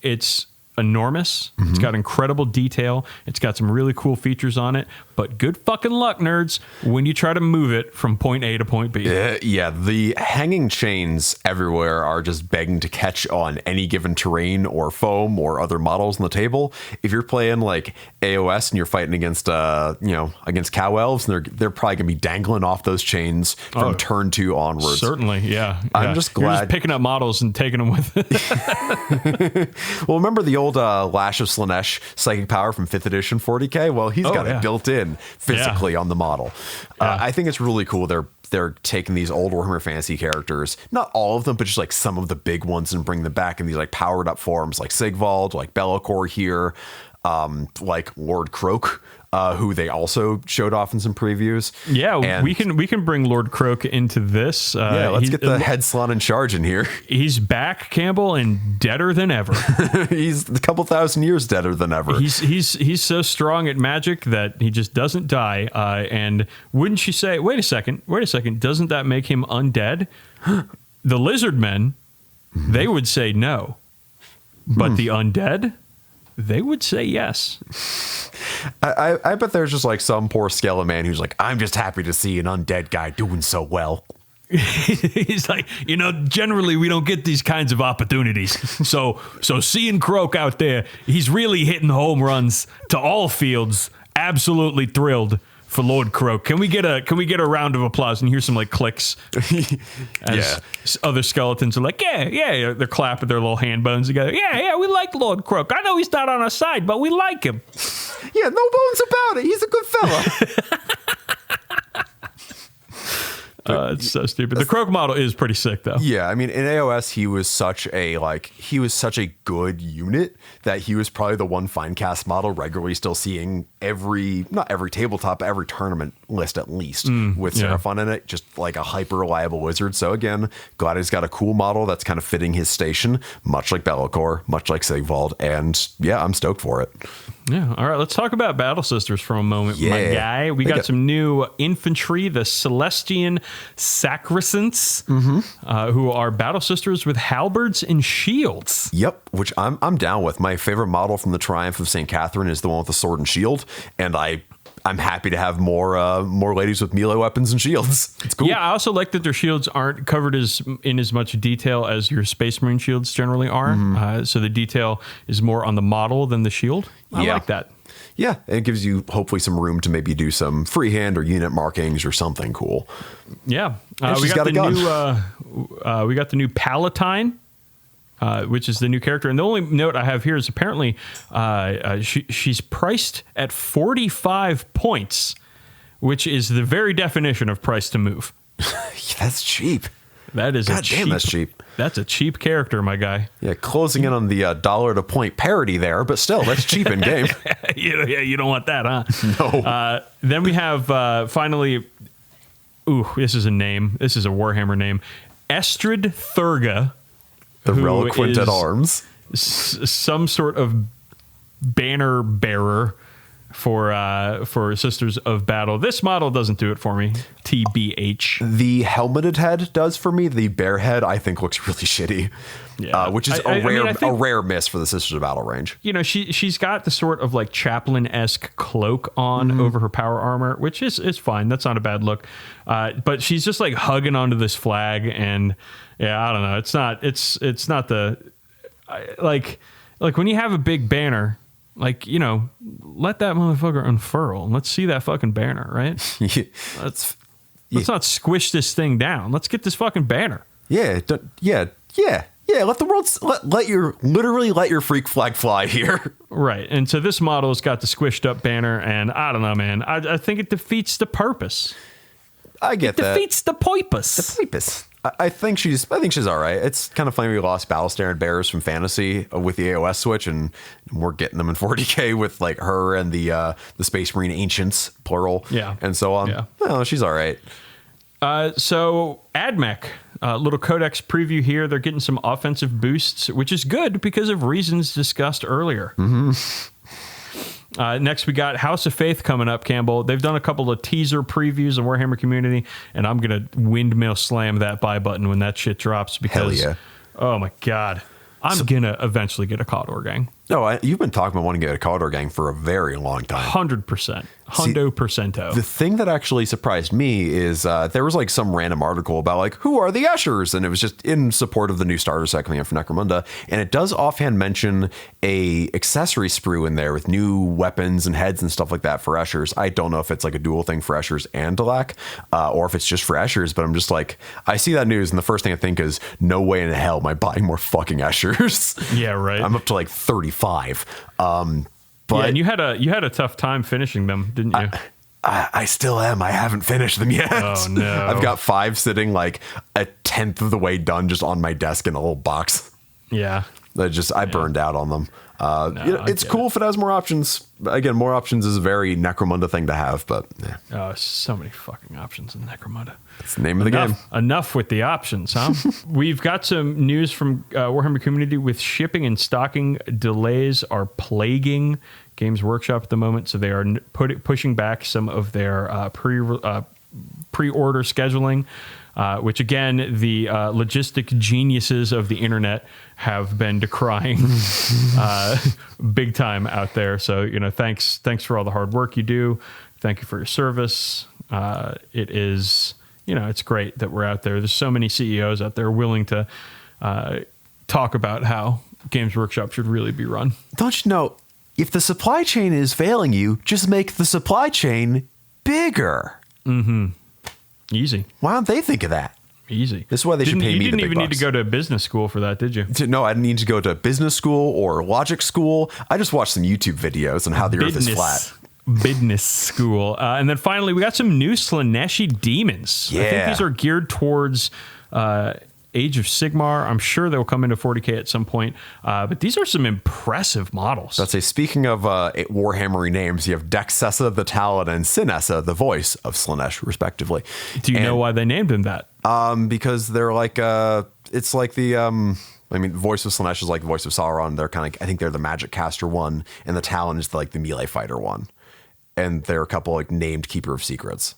It's enormous. It's got incredible detail. It's got some really cool features on it. But good fucking luck, nerds, when you try to move it from point A to point B. Yeah, the hanging chains everywhere are just begging to catch on any given terrain or foam or other models on the table. If you're playing like AOS and you're fighting against against cow elves, and they're probably gonna be dangling off those chains from turn 2 onwards. Certainly, yeah. I'm just glad you're just picking up models and taking them with it. Well, remember the old Lash of Slanesh psychic power from 5th edition 40k? Well, he's got it built in physically on the model. I think it's really cool. They're taking these old Warhammer Fantasy characters, not all of them, but just like some of the big ones, and bring them back in these like powered up forms, like Sigvald, like Be'lakor here, like Lord Croak, who they also showed off in some previews. Yeah, and we can bring Lord Croak into this. Let's get the head slot in charge in here. He's back, Campbell, and deader than ever. He's a couple thousand years deader than ever. He's so strong at magic that he just doesn't die. And wouldn't you say? Wait a second. Doesn't that make him undead? The lizard men, they would say no, but the undead, they would say yes. I bet there's just like some poor skeleton man who's like, I'm just happy to see an undead guy doing so well. He's like, generally we don't get these kinds of opportunities. So seeing Croak out there, he's really hitting home runs to all fields. Absolutely thrilled for Lord Croak. Can we get a round of applause and hear some like clicks? As other skeletons are like, yeah, they're clapping their little hand bones together. Yeah, we like Lord Croak. I know he's not on our side, but we like him. Yeah, no bones about it. He's a good fella. It's so stupid. The Croak model is pretty sick, though. Yeah, I mean, in AOS, he was such a good unit that he was probably the one fine cast model regularly still seeing not every tabletop, every tournament list at least with Seraphon in it, just like a hyper reliable wizard. So again, glad he's got a cool model that's kind of fitting his station, much like Be'lakor, much like Sigvald, and yeah, I'm stoked for it. Yeah. All right. Let's talk about Battle Sisters for a moment, my guy. We got some new infantry, the Celestian Sacrosancts, who are Battle Sisters with halberds and shields. Yep, which I'm down with. My favorite model from the Triumph of St. Catherine is the one with the sword and shield, and I'm happy to have more ladies with melee weapons and shields. It's cool. Yeah, I also like that their shields aren't covered in as much detail as your Space Marine shields generally are. So the detail is more on the model than the shield. I like that. Yeah, and it gives you hopefully some room to maybe do some freehand or unit markings or something cool. Yeah, we got the new Palatine. Which is the new character. And the only note I have here is apparently she's priced at 45 points, which is the very definition of price to move. That's cheap. That is that's cheap. That's a cheap character, my guy. Yeah, closing in on the dollar to point parity there, but still, that's cheap in game. Yeah, you don't want that, huh? No. Then we have finally, this is a name. This is a Warhammer name. Estrid Thurga. The Reliquant at Arms. Some sort of banner bearer for Sisters of Battle. This model doesn't do it for me. TBH. The helmeted head does for me. The bear head, I think, looks really shitty. Yeah. Which is a rare miss for the Sisters of Battle range. She's got the sort of like chaplain-esque cloak on over her power armor, which is fine. That's not a bad look. But she's just like hugging onto this flag, and I don't know. It's not the like when you have a big banner. Like, let that motherfucker unfurl and let's see that fucking banner, right? Let's not squish this thing down. Let's get this fucking banner. Yeah. Let the world let your freak flag fly here. Right. And so this model's got the squished up banner, and I don't know, man. I think it defeats the purpose. I get that. Defeats the purpose. The purpose. I think she's all right. It's kind of funny we lost Battlestar and Bears from Fantasy with the AOS switch, and we're getting them in 40k with like her and the Space Marine Ancients, plural, and so on. Yeah. Well, she's all right. So AdMech, little Codex preview here. They're getting some offensive boosts, which is good because of reasons discussed earlier. Next, we got House of Faith coming up, Campbell. They've done a couple of teaser previews on Warhammer Community, and I'm going to windmill slam that buy button when that shit drops because, oh my God, I'm going to eventually get a Cawdor gang. No, you've been talking about wanting to get a Cawdor gang for a very long time. 100%. Hundo percento. The thing that actually surprised me is there was like some random article about like, who are the Eschers? And it was just in support of the new starter set coming out for Necromunda. And it does offhand mention a accessory sprue in there with new weapons and heads and stuff like that for Eschers. I don't know if it's like a dual thing for Eschers and Dalak, or if it's just for Eschers, but I'm just like, I see that news and the first thing I think is, no way in hell am I buying more fucking Eschers. Yeah, right. I'm up to like 35. But yeah, and you had a tough time finishing them, didn't you? I still am. I haven't finished them yet. Oh no! I've got 5 sitting like a 10th of the way done, just on my desk in a little box. Yeah, I burned out on them. It's cool if it has more options. Again, more options is a very Necromunda thing to have, but oh, so many fucking options in Necromunda. It's the name of the game. Enough with the options, huh? We've got some news from Warhammer Community with shipping and stocking delays are plaguing Games Workshop at the moment, so they are pushing back some of their pre-order scheduling. Which again, the logistic geniuses of the internet have been decrying big time out there. So, thanks for all the hard work you do. Thank you for your service. It is, it's great that we're out there. There's so many CEOs out there willing to talk about how Games Workshop should really be run. Don't you know, if the supply chain is failing you, just make the supply chain bigger. Mm-hmm. Easy. Why don't they think of that? Easy. This is why they should pay me the big bucks. You didn't even need to go to business school for that, did you? No, I didn't need to go to business school or logic school. I just watched some YouTube videos on how the earth is flat. Business school. And then finally, we got some new Slaaneshi demons. Yeah. I think these are geared towards Age of Sigmar. I'm sure they'll come into 40k at some point. But these are some impressive models. Let's say, speaking of Warhammery names, you have Dexessa the Talon and Sinessa the voice of Slaanesh, respectively. Do you know why they named him that? Because they're like, it's like the, voice of Slaanesh is like the voice of Sauron. They're kind of, I think they're the magic caster one, and the Talon is like the melee fighter one. And they're a couple like named Keeper of Secrets.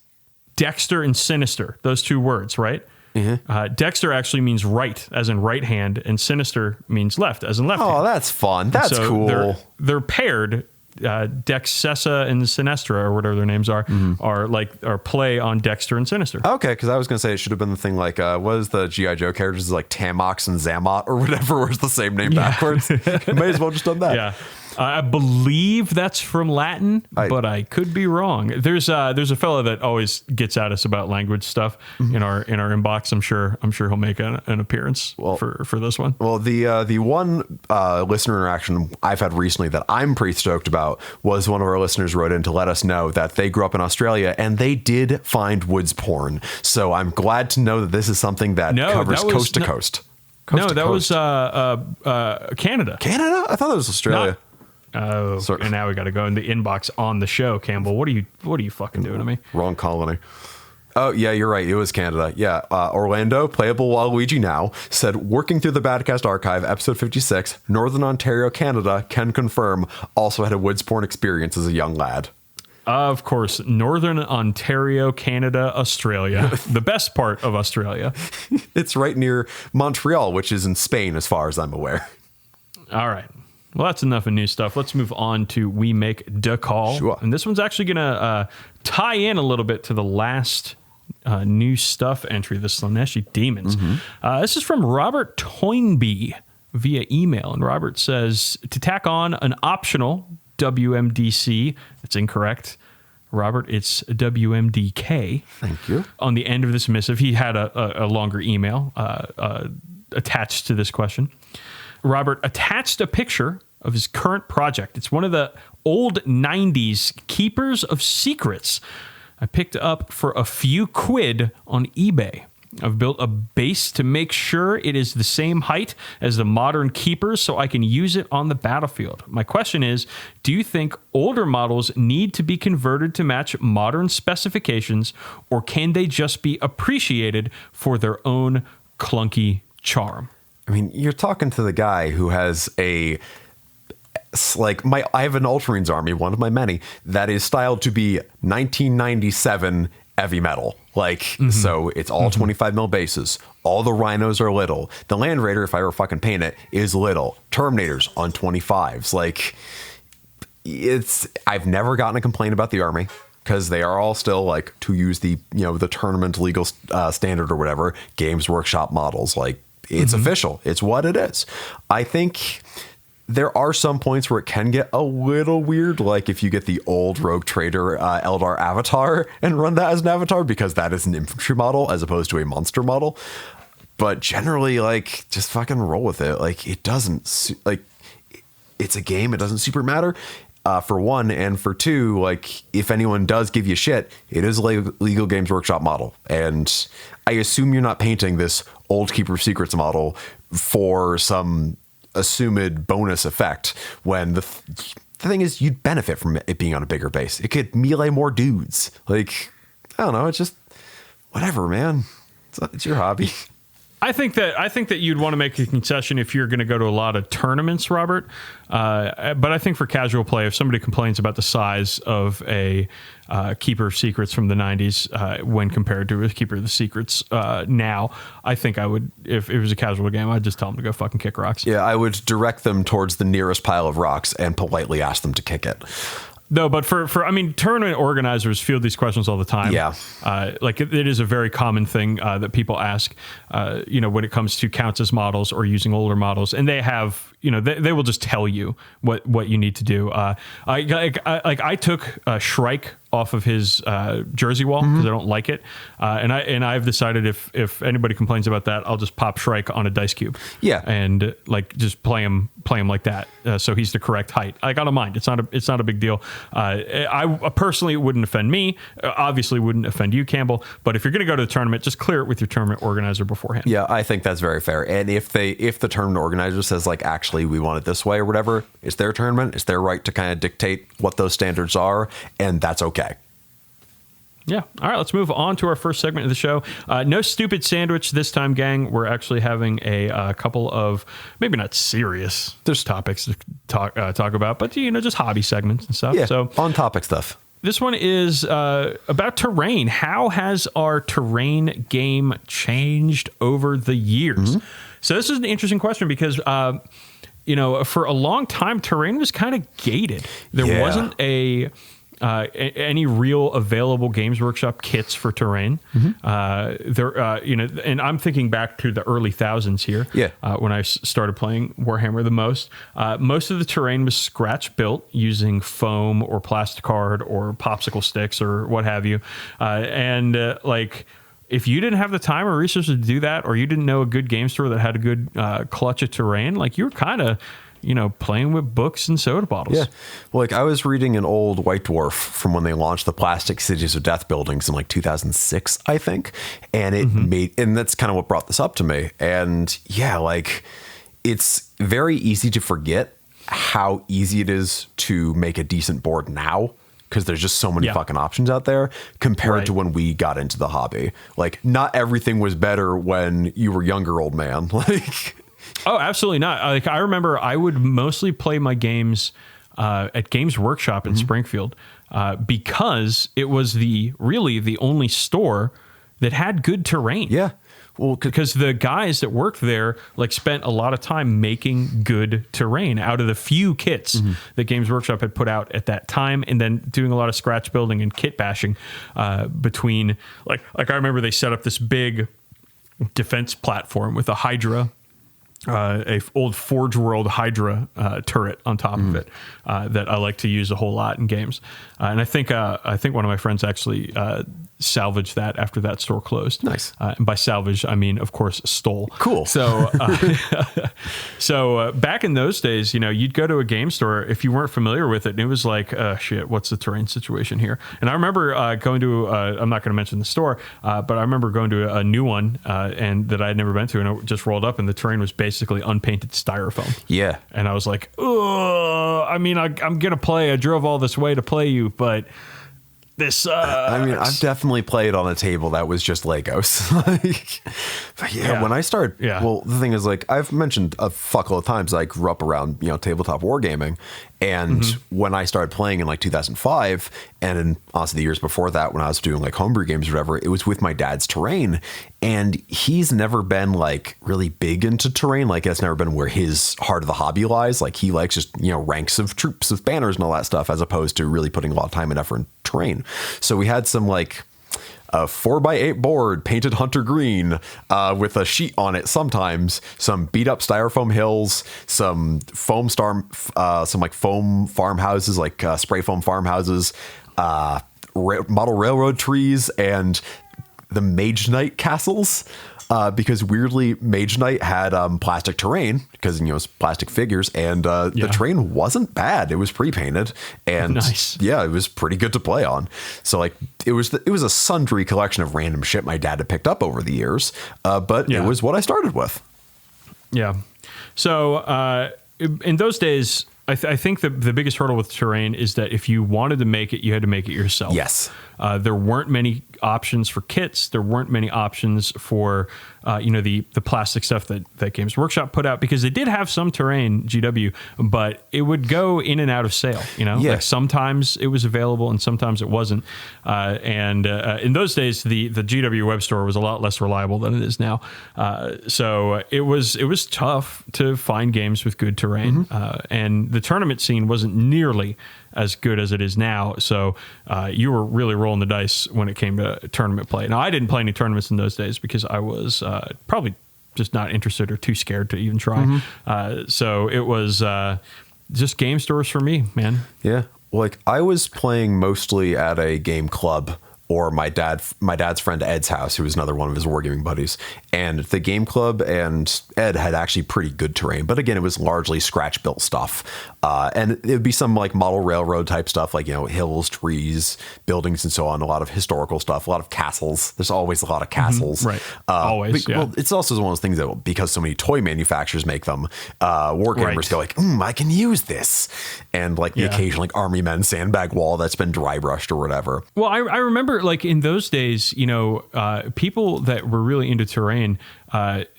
Dexter and Sinister, those two words, right? Mm-hmm. Dexter actually means right, as in right hand, and Sinister means left, as in left hand. Oh, that's fun. That's cool. They're paired. Dexessa and Sinestra, or whatever their names are, are play on Dexter and Sinister. Okay, because I was going to say it should have been the thing like, what is the G.I. Joe characters? Like Tamox and Zamot or whatever, was the same name backwards. You might as well just done that. Yeah. I believe that's from Latin, but I could be wrong. There's a fellow that always gets at us about language stuff in our inbox. I'm sure he'll make an appearance for this one. Well, the one listener interaction I've had recently that I'm pretty stoked about was one of our listeners wrote in to let us know that they grew up in Australia and they did find woods porn. So I'm glad to know that this is something that covers coast to coast. That was Canada. Canada? I thought that was Australia. Oh, and now we got to go in the inbox on the show, Campbell. What are you fucking doing to me? Wrong colony. Oh, yeah, you're right. It was Canada. Yeah. Orlando, playable Waluigi now, said, working through the Badcast archive, episode 56, Northern Ontario, Canada, can confirm, also had a woods porn experience as a young lad. Of course, Northern Ontario, Canada, Australia. The best part of Australia. It's right near Montreal, which is in Spain, as far as I'm aware. All right. Well, that's enough of new stuff. Let's move on to We Make Da Call. Sure. And this one's actually going to tie in a little bit to the last new stuff entry, the Slaaneshi Demons. Mm-hmm. This is from Robert Toynbee via email. And Robert says, to tack on an optional WMDC, it's incorrect. Robert, it's WMDK. Thank you. On the end of this missive, he had a longer email attached to this question. Robert attached a picture of his current project. It's one of the old 90s Keepers of Secrets I picked up for a few quid on eBay. I've built a base to make sure it is the same height as the modern keepers so I can use it on the battlefield. My question is, do you think older models need to be converted to match modern specifications, or can they just be appreciated for their own clunky charm? I mean, you're talking to the guy who has I have an Ultramarines army, one of my many, that is styled to be 1997 heavy metal. So it's all 25 mil bases. All the rhinos are little. The Land Raider, if I ever fucking paint it, is little. Terminators on 25s. I've never gotten a complaint about the army, because they are all still, to use the tournament legal standard or whatever, Games Workshop models. It's official. It's what it is. I think there are some points where it can get a little weird, like if you get the old Rogue Trader Eldar avatar and run that as an avatar, because that is an infantry model as opposed to a monster model. But generally, just fucking roll with it. It doesn't, it's a game. It doesn't super matter, for one. And for two, if anyone does give you shit, it is a legal Games Workshop model. And I assume you're not painting this old Keeper of Secrets model for some assumed bonus effect, when the thing is, you'd benefit from it being on a bigger base. It could melee more dudes. I don't know. It's just whatever, man. It's your hobby. I think that you'd want to make a concession if you're going to go to a lot of tournaments, Robert. But I think for casual play, if somebody complains about the size of a Keeper of Secrets from the 90s when compared to a Keeper of the Secrets now, I think I would, if it was a casual game, I'd just tell them to go fucking kick rocks. Yeah, I would direct them towards the nearest pile of rocks and politely ask them to kick it. No, but for tournament organizers field these questions all the time. Yeah. It is a very common thing that people ask, when it comes to counts as models or using older models, and they have, they will just tell you what you need to do. I took Shrike off of his jersey wall because I don't like it, and I've decided if anybody complains about that, I'll just pop Shrike on a dice cube. Yeah, and just play him like that, so he's the correct height. I don't mind. It's not a big deal. I personally, it wouldn't offend me. Obviously, wouldn't offend you, Campbell. But if you're going to go to the tournament, just clear it with your tournament organizer beforehand. Yeah, I think that's very fair. And if the tournament organizer says actually we want it this way or whatever, it's their tournament. It's their right to kind of dictate what those standards are, and that's okay. Yeah. All right, let's move on to our first segment of the show. No stupid sandwich this time, gang. We're actually having a couple of maybe not serious topics to talk about, but just hobby segments and stuff. Yeah, so on topic stuff. This one is about terrain. How has our terrain game changed over the years? Mm-hmm. So this is an interesting question because for a long time, terrain was kind of gated. There wasn't any real available Games Workshop kits for terrain. Mm-hmm. And I'm thinking back to the early thousands here. Yeah. When I started playing Warhammer the most. Most of the terrain was scratch built using foam or plasticard or popsicle sticks or what have you. If you didn't have the time or resources to do that, or you didn't know a good game store that had a good clutch of terrain, you were kind of playing with books and soda bottles. Yeah. Well, I was reading an old White Dwarf from when they launched the Plastic Cities of Death buildings in 2006, I think. And it and that's kind of what brought this up to me. And yeah, it's very easy to forget how easy it is to make a decent board now, because there's just so many fucking options out there compared to when we got into the hobby. Not everything was better when you were younger, old man. Oh, absolutely not. I remember I would mostly play my games at Games Workshop in Springfield because it was the only store that had good terrain. Yeah. Well, because the guys that worked there spent a lot of time making good terrain out of the few kits that Games Workshop had put out at that time, and then doing a lot of scratch building and kit bashing between I remember they set up this big defense platform with a Hydra a old Forge World Hydra turret on top of it that I like to use a whole lot in games. And I think one of my friends actually salvaged that after that store closed. Nice. And by salvage, I mean, of course, stole. Cool. So, back in those days, you'd go to a game store if you weren't familiar with it, and it was like, shit, what's the terrain situation here? And I remember going to, I'm not going to mention the store, but I remember going to a new one and that I had never been to, and I just rolled up, and the terrain was basically unpainted styrofoam. Yeah. And I was like, I mean, I'm going to play. I drove all this way to play you, but this sucks. I mean, I've definitely played on a table that was just Legos. But when I started, well, the thing is, like, I've mentioned a fuckload of times, I grew up around, tabletop wargaming. And when I started playing in like 2005, and in honestly the years before that, when I was doing like homebrew games or whatever, it was with my dad's terrain. And he's never been like really big into terrain. Like, that's never been where his heart of the hobby lies. Like, he likes just, ranks of troops with banners and all that stuff, as opposed to really putting a lot of time and effort in terrain. So we had some like a 4x8 board painted hunter green with a sheet on it sometimes, some beat up styrofoam hills, some foam farmhouses, like spray foam farmhouses, model railroad trees, and the Mage Knight castles. Because weirdly, Mage Knight had plastic terrain, because it's plastic figures, and the terrain wasn't bad. It was pre-painted, and nice. It was pretty good to play on. So like it was a sundry collection of random shit my dad had picked up over the years, but it was what I started with. Yeah. So in those days, I think the biggest hurdle with terrain is that if you wanted to make it, you had to make it yourself. Yes. There weren't many options for kits. There weren't many options for, the plastic stuff that Games Workshop put out, because they did have some terrain, GW, but it would go in and out of sale. Like sometimes it was available and sometimes it wasn't. And in those days, the GW web store was a lot less reliable than it is now. So it was tough to find games with good terrain. And the tournament scene wasn't nearly as good as it is now. So you were really rolling the dice when it came to tournament play. Now, I didn't play any tournaments in those days because I was probably just not interested or too scared to even try. So it was just game stores for me, man. Yeah. Like, I was playing mostly at a game club, or my dad's friend Ed's house, who was another one of his wargaming buddies. And the game club and Ed had actually pretty good terrain, but again, it was largely scratch built stuff. And it would be some like model railroad type stuff, like, hills, trees, buildings, and so on. A lot of historical stuff, a lot of castles. There's always a lot of castles. Right. Always. But, well, it's also one of those things that, because so many toy manufacturers make them, wargamers go like, I can use this. And like the occasional like army men sandbag wall that's been dry brushed or whatever. Well, I remember, like, in those days, people that were really into terrain,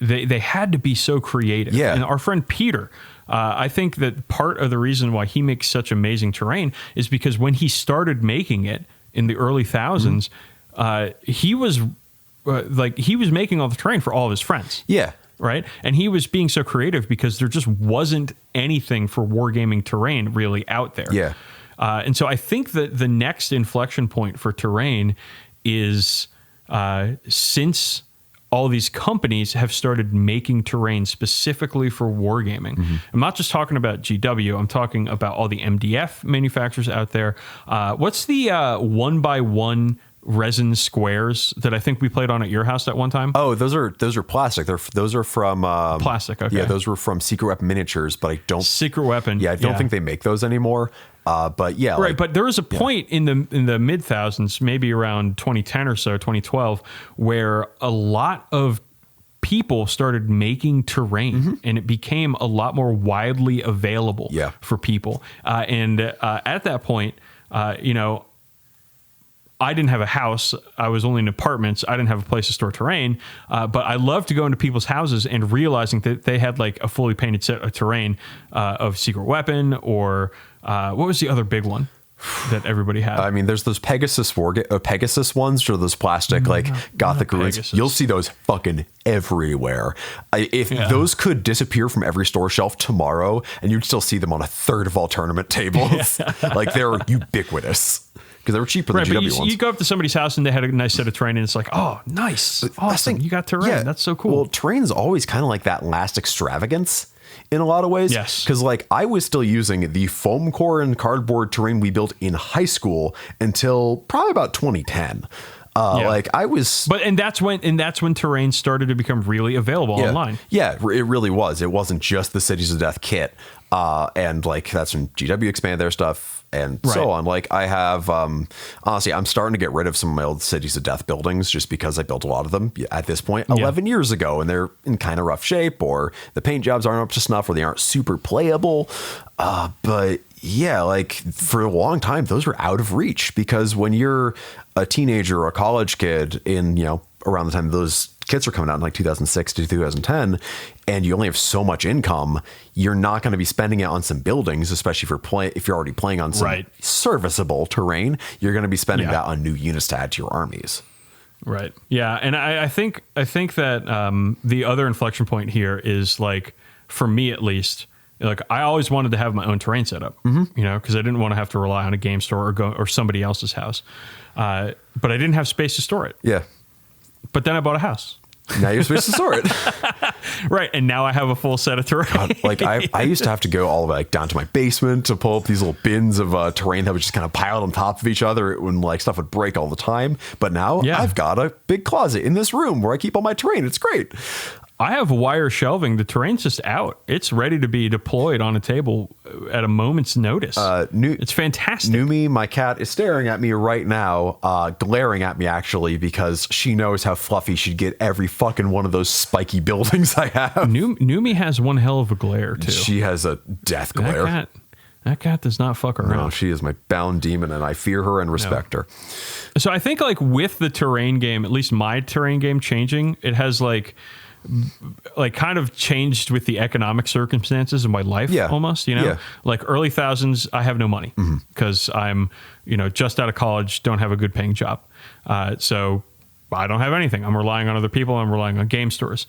they had to be so creative. Yeah. And our friend Peter, I think that part of the reason why he makes such amazing terrain is because when he started making it in the early thousands, he was making all the terrain for all of his friends. Yeah. Right. And he was being so creative because there just wasn't anything for wargaming terrain really out there. Yeah. And so I think that the next inflection point for terrain is since all these companies have started making terrain specifically for wargaming. I'm not just talking about GW. I'm talking about all the MDF manufacturers out there. What's the 1x1 resin squares that I think we played on at your house at one time? Oh, those are plastic. Those are from plastic. Okay. Yeah, those were from Secret Weapon Miniatures, but I don't Secret Weapon. Yeah, I don't think they make those anymore. But yeah, right. But there was a point in the mid thousands, maybe around 2010 or so, 2012, where a lot of people started making terrain and it became a lot more widely available for people. And at that point, I didn't have a house. I was only in apartments. I didn't have a place to store terrain. But I loved to go into people's houses and realizing that they had like a fully painted set of terrain of Secret Weapon, or what was the other big one that everybody had? I mean, there's those Pegasus ones, or those plastic like Gothic ruins. You'll see those fucking everywhere. If those could disappear from every store shelf tomorrow, and you'd still see them on a third of all tournament tables. Like, they're ubiquitous. because they were cheaper than Right, but GW ones. you go up to somebody's house and they had a nice set of terrain, and it's like, oh, nice, awesome, you got terrain. Yeah. That's so cool. Well, terrain's always kind of like that last extravagance in a lot of ways. Yes. Because like I was still using the foam core and cardboard terrain we built in high school until probably about 2010. Like I was, and that's when terrain started to become really available online. Yeah, it really was. It wasn't just the Cities of Death kit, and like that's when GW expanded their stuff and so on. Like I have, honestly, I'm starting to get rid of some of my old Cities of Death buildings just because I built a lot of them at this point 11 years ago, and they're in kind of rough shape, or the paint jobs aren't up to snuff, or they aren't super playable. But yeah, like for a long time, those were out of reach because when you're a teenager or a college kid in, you know, around the time those kits are coming out in like 2006 to 2010, and you only have so much income, you're not going to be spending it on some buildings, especially if you're already playing on some serviceable terrain. You're going to be spending that on new units to add to your armies. Right. Yeah. And I think that the other inflection point here is like, for me at least, like I always wanted to have my own terrain setup, you know, because I didn't want to have to rely on a game store or somebody else's house. But I didn't have space to store it. Yeah. But then I bought a house. Now you're supposed to store it. Right. And now I have a full set of terrain. God, like I used to have to go all the way like down to my basement to pull up these little bins of terrain that was just kind of piled on top of each other when like stuff would break all the time. But now I've got a big closet in this room where I keep all my terrain. It's great. I have wire shelving. The terrain's just out. It's ready to be deployed on a table at a moment's notice. It's fantastic. Numi, my cat, is staring at me right now, glaring at me actually, because she knows how fluffy she'd get every fucking one of those spiky buildings I have. Numi has one hell of a glare too. She has a death glare. That cat does not fuck around. No, she is my bound demon, and I fear her and respect her. So I think like with the terrain game, at least my terrain game changing, it has like kind of changed with the economic circumstances of my life almost, you know, like early thousands, I have no money because I'm, you know, just out of college, don't have a good paying job. So I don't have anything. I'm relying on other people. I'm relying on game stores.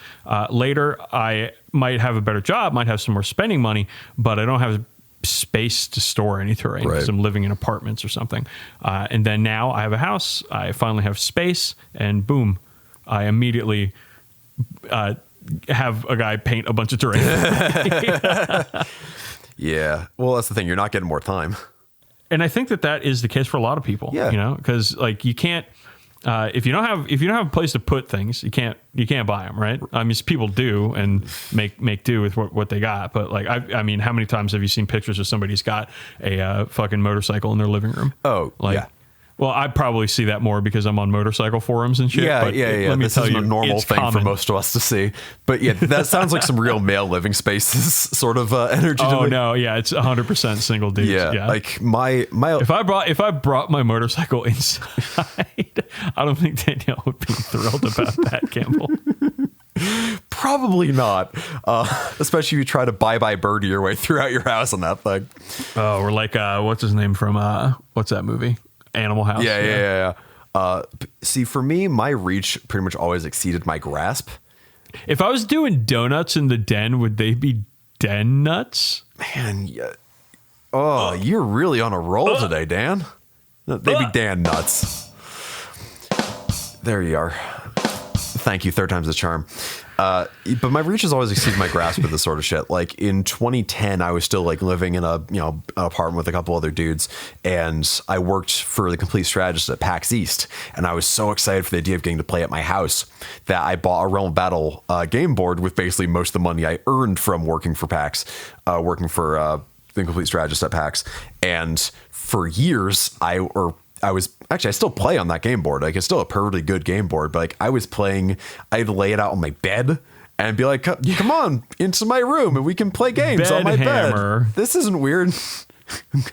Later, I might have a better job, might have some more spending money, but I don't have space to store any terrain because I'm living in apartments or something. And then now I have a house. I finally have space, and boom, I immediately have a guy paint a bunch of terrain. Yeah. Well, that's the thing. You're not getting more time. And I think that is the case for a lot of people, you know, because like you can't, if you don't have a place to put things, you can't buy them. Right. I mean, people do and make do with what they got. But like, I mean, how many times have you seen pictures of somebody's got a fucking motorcycle in their living room? Oh, like, yeah. Well, I probably see that more because I'm on motorcycle forums and shit. Yeah, but Let me tell you, a normal thing for most of us to see. But yeah, that sounds like some real male living spaces sort of energy. Oh no, yeah, it's 100% single dudes. Yeah, like my. If I brought my motorcycle inside, I don't think Danielle would be thrilled about that, Campbell. Probably not, especially if you try to bye birdie your way throughout your house on that thing. Oh, we're like, what's his name from what's that movie? Animal House. Yeah. See, for me, my reach pretty much always exceeded my grasp. If I was doing donuts in the den, would they be den nuts? Man, yeah. Oh, you're really on a roll today, Dan. They'd be Dan nuts. There you are. Thank you. Third time's the charm. But my reach has always exceeded my grasp with this sort of shit. Like in 2010, I was still like living in an apartment with a couple other dudes, and I worked for the Complete Strategist at PAX East, and I was so excited for the idea of getting to play at my house that I bought a Realm of Battle game board with basically most of the money I earned from working for PAX, working for the Complete Strategist at PAX, and for years I still play on that game board. Like it's still a perfectly good game board, but like I'd lay it out on my bed and be like, come on into my room and we can play games on my bed. This isn't weird.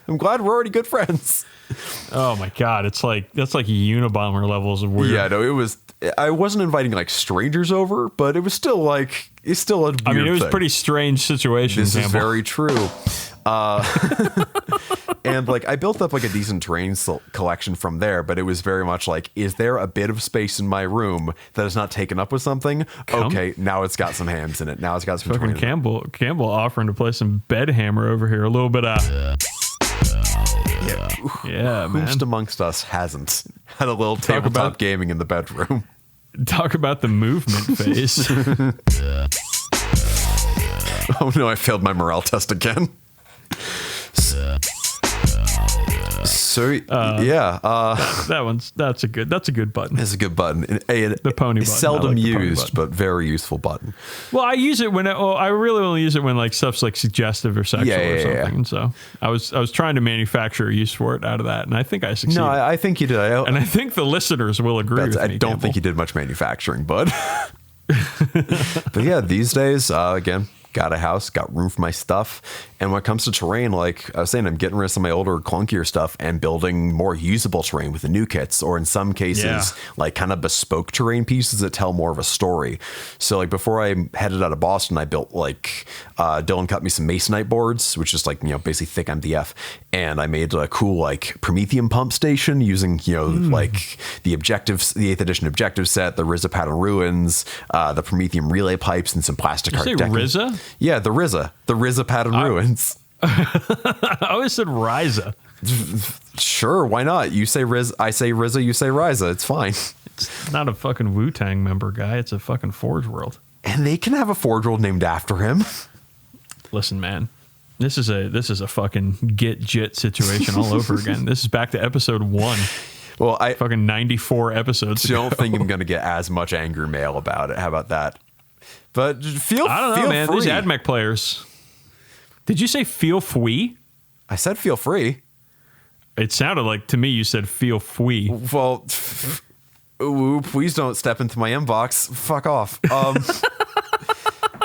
I'm glad we're already good friends. Oh my God. That's like Unabomber levels of weird. Yeah, no, I wasn't inviting like strangers over, but it's still a weird I mean, it was thing. Pretty strange situation. This is very true. And like I built up like a decent terrain collection from there, but it was very much like, is there a bit of space in my room that is not taken up with something? Okay, now it's got some hams in it. Now it's got some fucking Campbell offering to play some bed hammer over here. A little bit of Yeah, man. Who's amongst us hasn't had a little Talk tabletop about- gaming in the bedroom? Talk about the movement phase. Oh no, I failed my morale test again. So that's a good button. it's a good button. The pony It's button. seldom I like the pony used, button. but very useful button. Well, I use it when I really only use it when like stuff's like suggestive or sexual or something. Yeah. And so I was trying to manufacture a use for it out of that, and I think I succeeded. No, I think you did. And I think the listeners will agree with me. I don't think you did much manufacturing, bud. But yeah, these days, again, got a house, got room for my stuff. And when it comes to terrain, like I was saying, I'm getting rid of some of my older, clunkier stuff and building more usable terrain with the new kits, or in some cases, like kind of bespoke terrain pieces that tell more of a story. So like before I headed out of Boston, I built like, Dylan cut me some masonite boards, which is like, basically thick MDF. And I made a cool like Prometheum pump station using, like the 8th edition objective set, the RZA pattern ruins, the Prometheum relay pipes, and some plastic Did art you say decking. RZA? Yeah, the RZA pattern ruins. I always said Ryza. Sure, why not? You say Riz, I say RZA, you say Ryza. It's fine. It's not a fucking Wu-Tang member guy. It's a fucking Forge World. And they can have a Forge World named after him. Listen, man. This is a fucking get jit situation all over again. This is back to episode 1. Well, I Fucking 94 episodes don't ago. think I'm going to get as much angry mail about it. How about that? But I don't know, man. free. These AdMech players. Did you say feel free? I said feel free. It sounded like to me you said feel free. Well, ooh, please don't step into my inbox. Fuck off.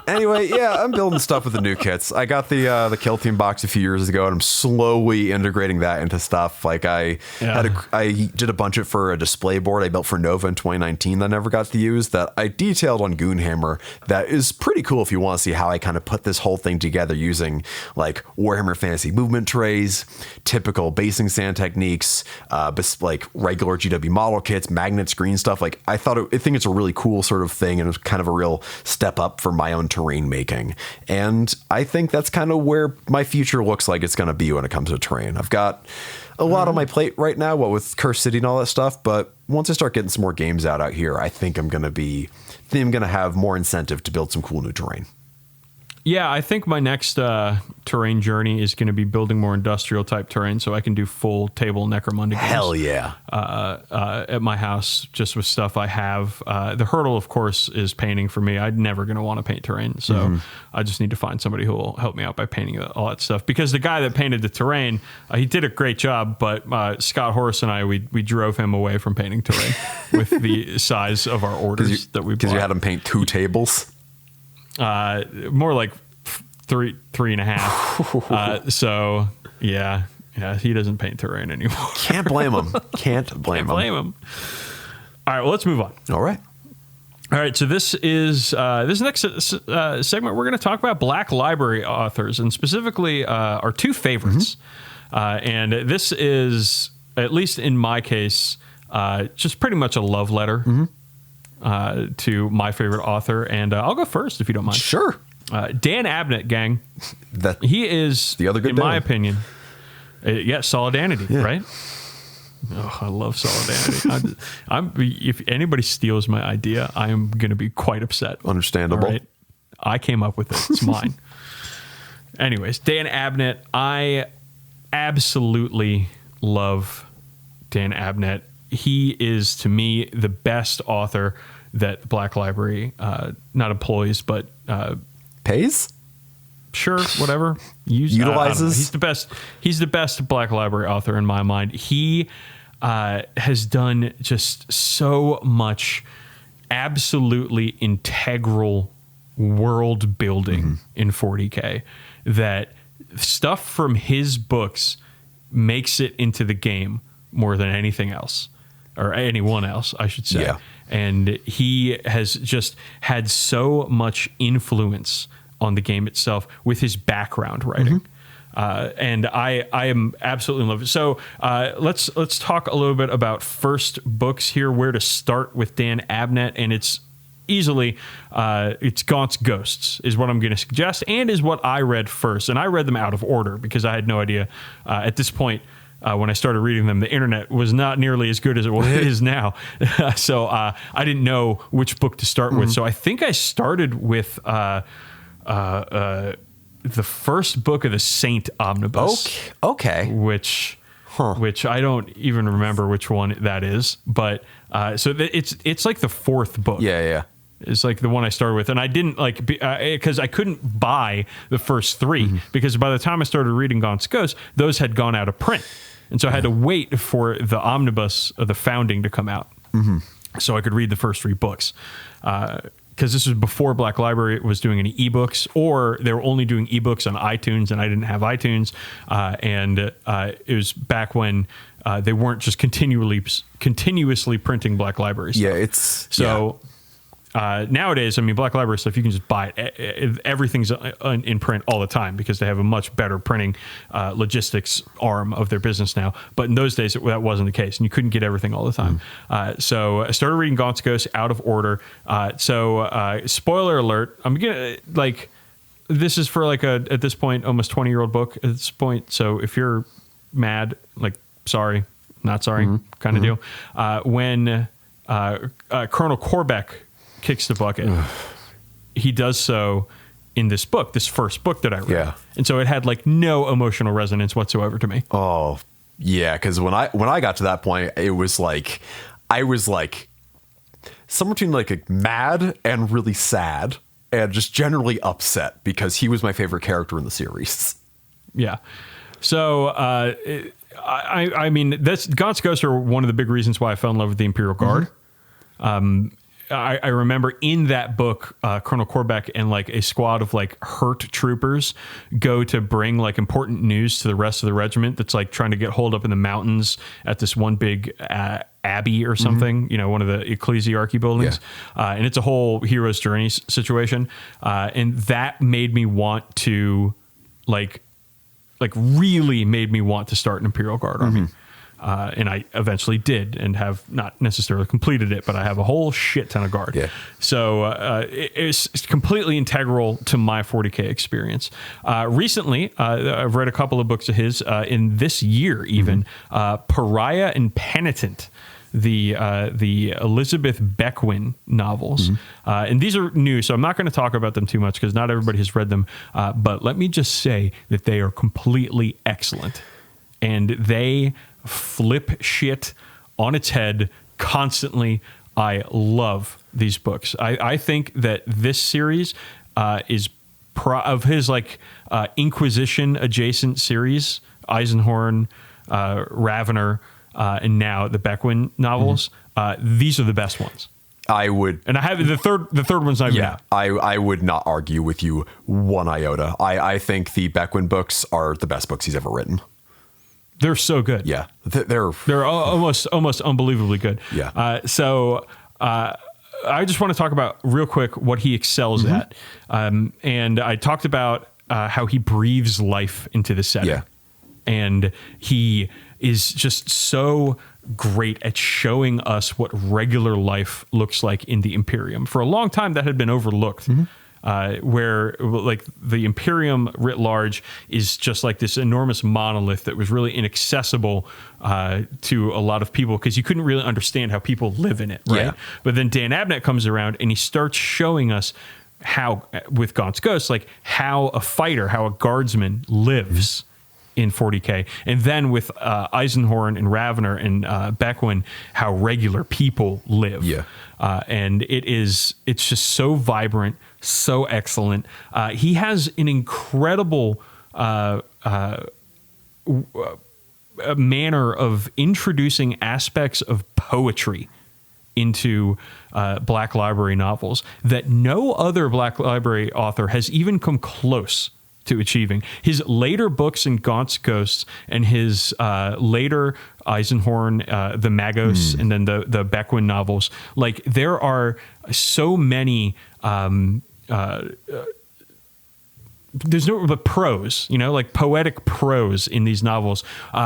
Anyway, yeah, I'm building stuff with the new kits. I got the Kill Team box a few years ago, and I'm slowly integrating that into stuff. Like I did a bunch of it for a display board I built for Nova in 2019 that I never got to use, that I detailed on Goonhammer. That is pretty cool if you want to see how I kind of put this whole thing together using like Warhammer Fantasy movement trays, typical basing sand techniques, like regular GW model kits, magnets, green stuff. Like I think it's a really cool sort of thing, and it was kind of a real step up for my own terrain making. And I think that's kind of where my future looks like it's going to be when it comes to terrain. I've got a lot on my plate right now, what with Cursed City and all that stuff. But once I start getting some more games out here, I think I'm going to have more incentive to build some cool new terrain. Yeah, I think my next terrain journey is going to be building more industrial type terrain so I can do full table Necromunda games. Hell yeah. At my house, just with stuff I have. The hurdle, of course, is painting for me. I'm never going to want to paint terrain. So I just need to find somebody who will help me out by painting all that stuff. Because the guy that painted the terrain, he did a great job. But Scott Horace and I, we drove him away from painting terrain with the size of our orders that we bought. Because you had him paint 2 tables? More like 3.5. So yeah, he doesn't paint terrain anymore. Can't blame him. Can't blame him. All right, well, let's move on. All right. All right, so this next segment we're going to talk about Black Library authors, and specifically our 2 favorites. And this is, at least in my case, just pretty much a love letter to my favorite author. And I'll go first if you don't mind. Sure. Dan Abnett, gang. He is, the other good in Dan. my opinion, Solidanity, right? Oh, I love Solidanity. If anybody steals my idea, I am going to be quite upset. Understandable. All right? I came up with it. It's mine. Anyways, Dan Abnett. I absolutely love Dan Abnett. He is, to me, the best author that the Black Library not employs, but pays? Sure, whatever. Utilizes? He's the best Black Library author in my mind. He has done just so much absolutely integral world building in 40k that stuff from his books makes it into the game more than anything else, or anyone else, I should say. Yeah. And he has just had so much influence on the game itself with his background writing. And I am absolutely in love with it. So let's talk a little bit about first books here, where to start with Dan Abnett. And it's easily, it's Gaunt's Ghosts is what I'm going to suggest, and is what I read first. And I read them out of order because I had no idea at this point when I started reading them, the internet was not nearly as good as it is now. So I didn't know which book to start with. So I think I started with the first book of the Saint Omnibus. Okay. Which I don't even remember which one that is. But so it's like the fourth book. Yeah. It's like the one I started with. And I didn't like, because I couldn't buy the first three, because by the time I started reading Gaunt's Ghost, those had gone out of print. And so I had to wait for the omnibus of the Founding to come out so I could read the first three books. Because this was before Black Library was doing any ebooks, or they were only doing ebooks on iTunes, and I didn't have iTunes. And it was back when they weren't just continuously printing Black Library stuff. Yeah, it's... So... nowadays, I mean, Black Library stuff, you can just buy it. Everything's in print all the time because they have a much better printing logistics arm of their business now. But in those days, that wasn't the case, and you couldn't get everything all the time. So I started reading Gaunt's Ghost out of order. So spoiler alert, I'm gonna this is for at this point, almost 20-year-old book at this point. So if you're mad, sorry, not sorry, kind of deal. When Colonel Corbeck kicks the bucket, he does so in this book, this first book that I read. Yeah. And so it had no emotional resonance whatsoever to me. Oh, yeah, because when I got to that point, it was I was somewhere between mad and really sad and just generally upset because he was my favorite character in the series. Yeah. So I mean, Gaunt's Ghosts are one of the big reasons why I fell in love with the Imperial Guard. I remember in that book, Colonel Corbeck and a squad of hurt troopers go to bring important news to the rest of the regiment that's trying to get holed up in the mountains at this one big abbey or something, one of the ecclesiarchy buildings. Yeah. And it's a whole hero's journey situation. And that made me want to really made me want to start an Imperial Guard army. And I eventually did and have not necessarily completed it, but I have a whole shit ton of Guard. Yeah. So it's completely integral to my 40K experience. Recently, I've read a couple of books of his in this year even. Pariah and Penitent, the Elizabeth Beckwin novels. And these are new, so I'm not going to talk about them too much because not everybody has read them. But let me just say that they are completely excellent. And they flip shit on its head constantly. I love these books. I think that this series is of his Inquisition adjacent series, Eisenhorn, Ravener, and now the Beckwin novels. These are the best ones. I would, and I have the third one's not even out. I would not argue with you one iota. I think the Beckwin books are the best books he's ever written. They're so good. Yeah, they're almost unbelievably good. Yeah. So I just want to talk about real quick what he excels at. And I talked about how he breathes life into the setting. Yeah. And he is just so great at showing us what regular life looks like in the Imperium. For a long time, that had been overlooked. Where the Imperium writ large is just this enormous monolith that was really inaccessible to a lot of people because you couldn't really understand how people live in it, right? Yeah. But then Dan Abnett comes around and he starts showing us how, with Gaunt's Ghost, how a fighter, how a guardsman lives in 40K. And then with Eisenhorn and Ravener and Beckwin, how regular people live. Yeah. And it's just so vibrant, so excellent. He has an incredible manner of introducing aspects of poetry into Black Library novels that no other Black Library author has even come close to achieving. His later books in Gaunt's Ghosts and his later Eisenhorn, the Magos, and then the Beckwin novels, there are so many there's no but prose, poetic prose in these novels,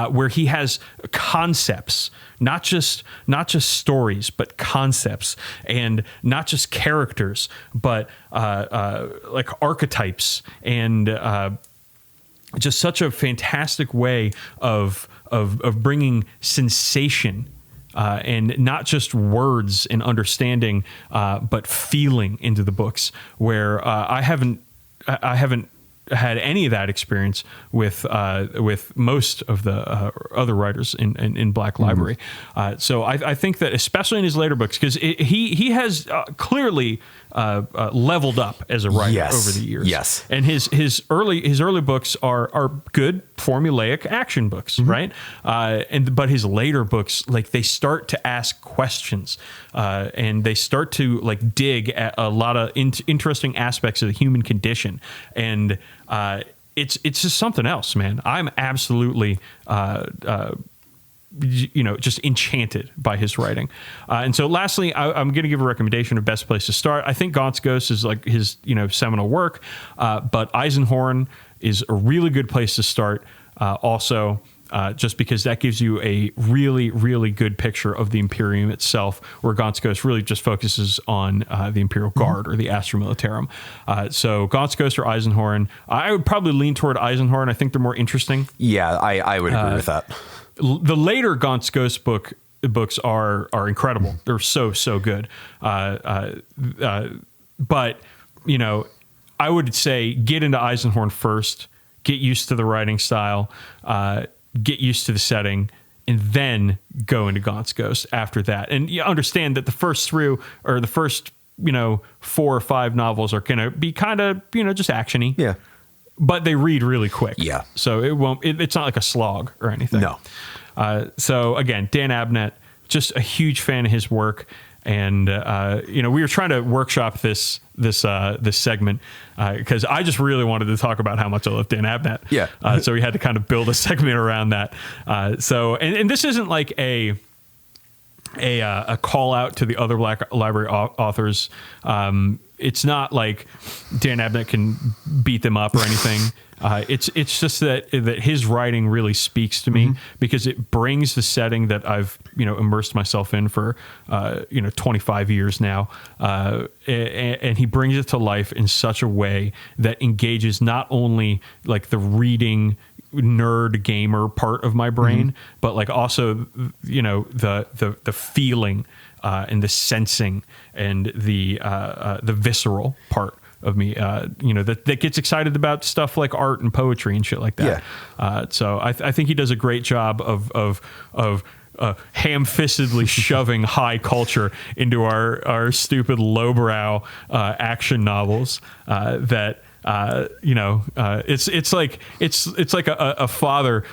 where he has concepts, not just stories, but concepts, and not just characters, but archetypes, and just such a fantastic way of of bringing sensation and not just words and understanding, but feeling into the books. Where I haven't had any of that experience with most of the other writers in Black Library. So I think that especially in his later books, because he has clearly leveled up as a writer over the years. Yes. And his early books are good formulaic action books, right? But his later books, like, they start to ask questions, and they start to like dig at a lot of interesting aspects of the human condition, and it's just something else, man. I'm absolutely just enchanted by his writing. And so lastly, I'm going to give a recommendation of best place to start. I think Gaunt's Ghost is like his, seminal work, but Eisenhorn is a really good place to start. Also, just because that gives you a really, really good picture of the Imperium itself, where Gaunt's Ghost really just focuses on the Imperial Guard or the Astra Militarum. So Gaunt's Ghost or Eisenhorn, I would probably lean toward Eisenhorn. I think they're more interesting. Yeah, I would agree with that. The later Gaunt's Ghost books are incredible. They're so good. But I would say get into Eisenhorn first, get used to the writing style, get used to the setting, and then go into Gaunt's Ghost after that. And you understand that the first 4 or 5 novels are going to be kind of, just actiony. Yeah. But they read really quick. Yeah. So it's not like a slog or anything. No. So again, Dan Abnett, just a huge fan of his work. And, we were trying to workshop this segment because I just really wanted to talk about how much I love Dan Abnett. Yeah. So we had to kind of build a segment around that. And this isn't like a call out to the other Black Library authors. It's not like Dan Abnett can beat them up or anything. It's just that his writing really speaks to me because it brings the setting that I've immersed myself in for 25 years now, and he brings it to life in such a way that engages not only like the reading nerd gamer part of my brain, but like also the feeling and the sensing and the visceral part of me, that gets excited about stuff like art and poetry and shit like that. Yeah. So I think he does a great job of ham-fistedly shoving high culture into our stupid lowbrow action novels that. It's like a father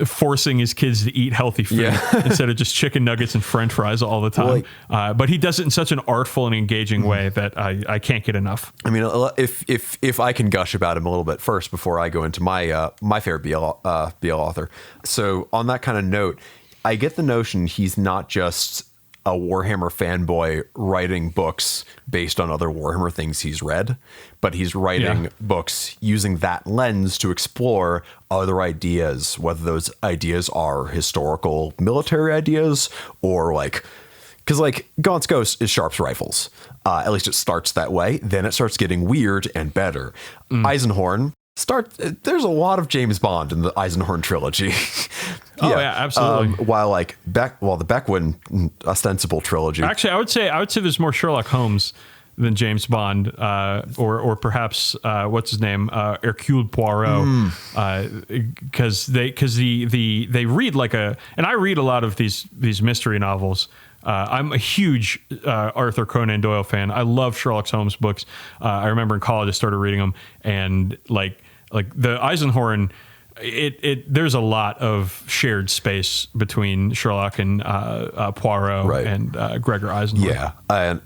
forcing his kids to eat healthy food instead of just chicken nuggets and French fries all the time. But he does it in such an artful and engaging way that I can't get enough. I mean, if I can gush about him a little bit first before I go into my favorite BL author. So on that kind of note, I get the notion he's not just a Warhammer fanboy writing books based on other Warhammer things he's read, but he's writing books using that lens to explore other ideas, whether those ideas are historical military ideas or because Gaunt's Ghost is Sharp's rifles. At least it starts that way. Then it starts getting weird and better. Eisenhorn there's a lot of James Bond in the Eisenhorn trilogy. Yeah, absolutely. While the Beckwin ostensible trilogy. Actually, I would say there's more Sherlock Holmes than James Bond, or perhaps what's his name, Hercule Poirot, because they read and I read a lot of these mystery novels. I'm a huge Arthur Conan Doyle fan. I love Sherlock Holmes books. I remember in college I started reading them, and like the Eisenhorn, there's a lot of shared space between Sherlock and Poirot and Gregor Eisenhorn. Yeah,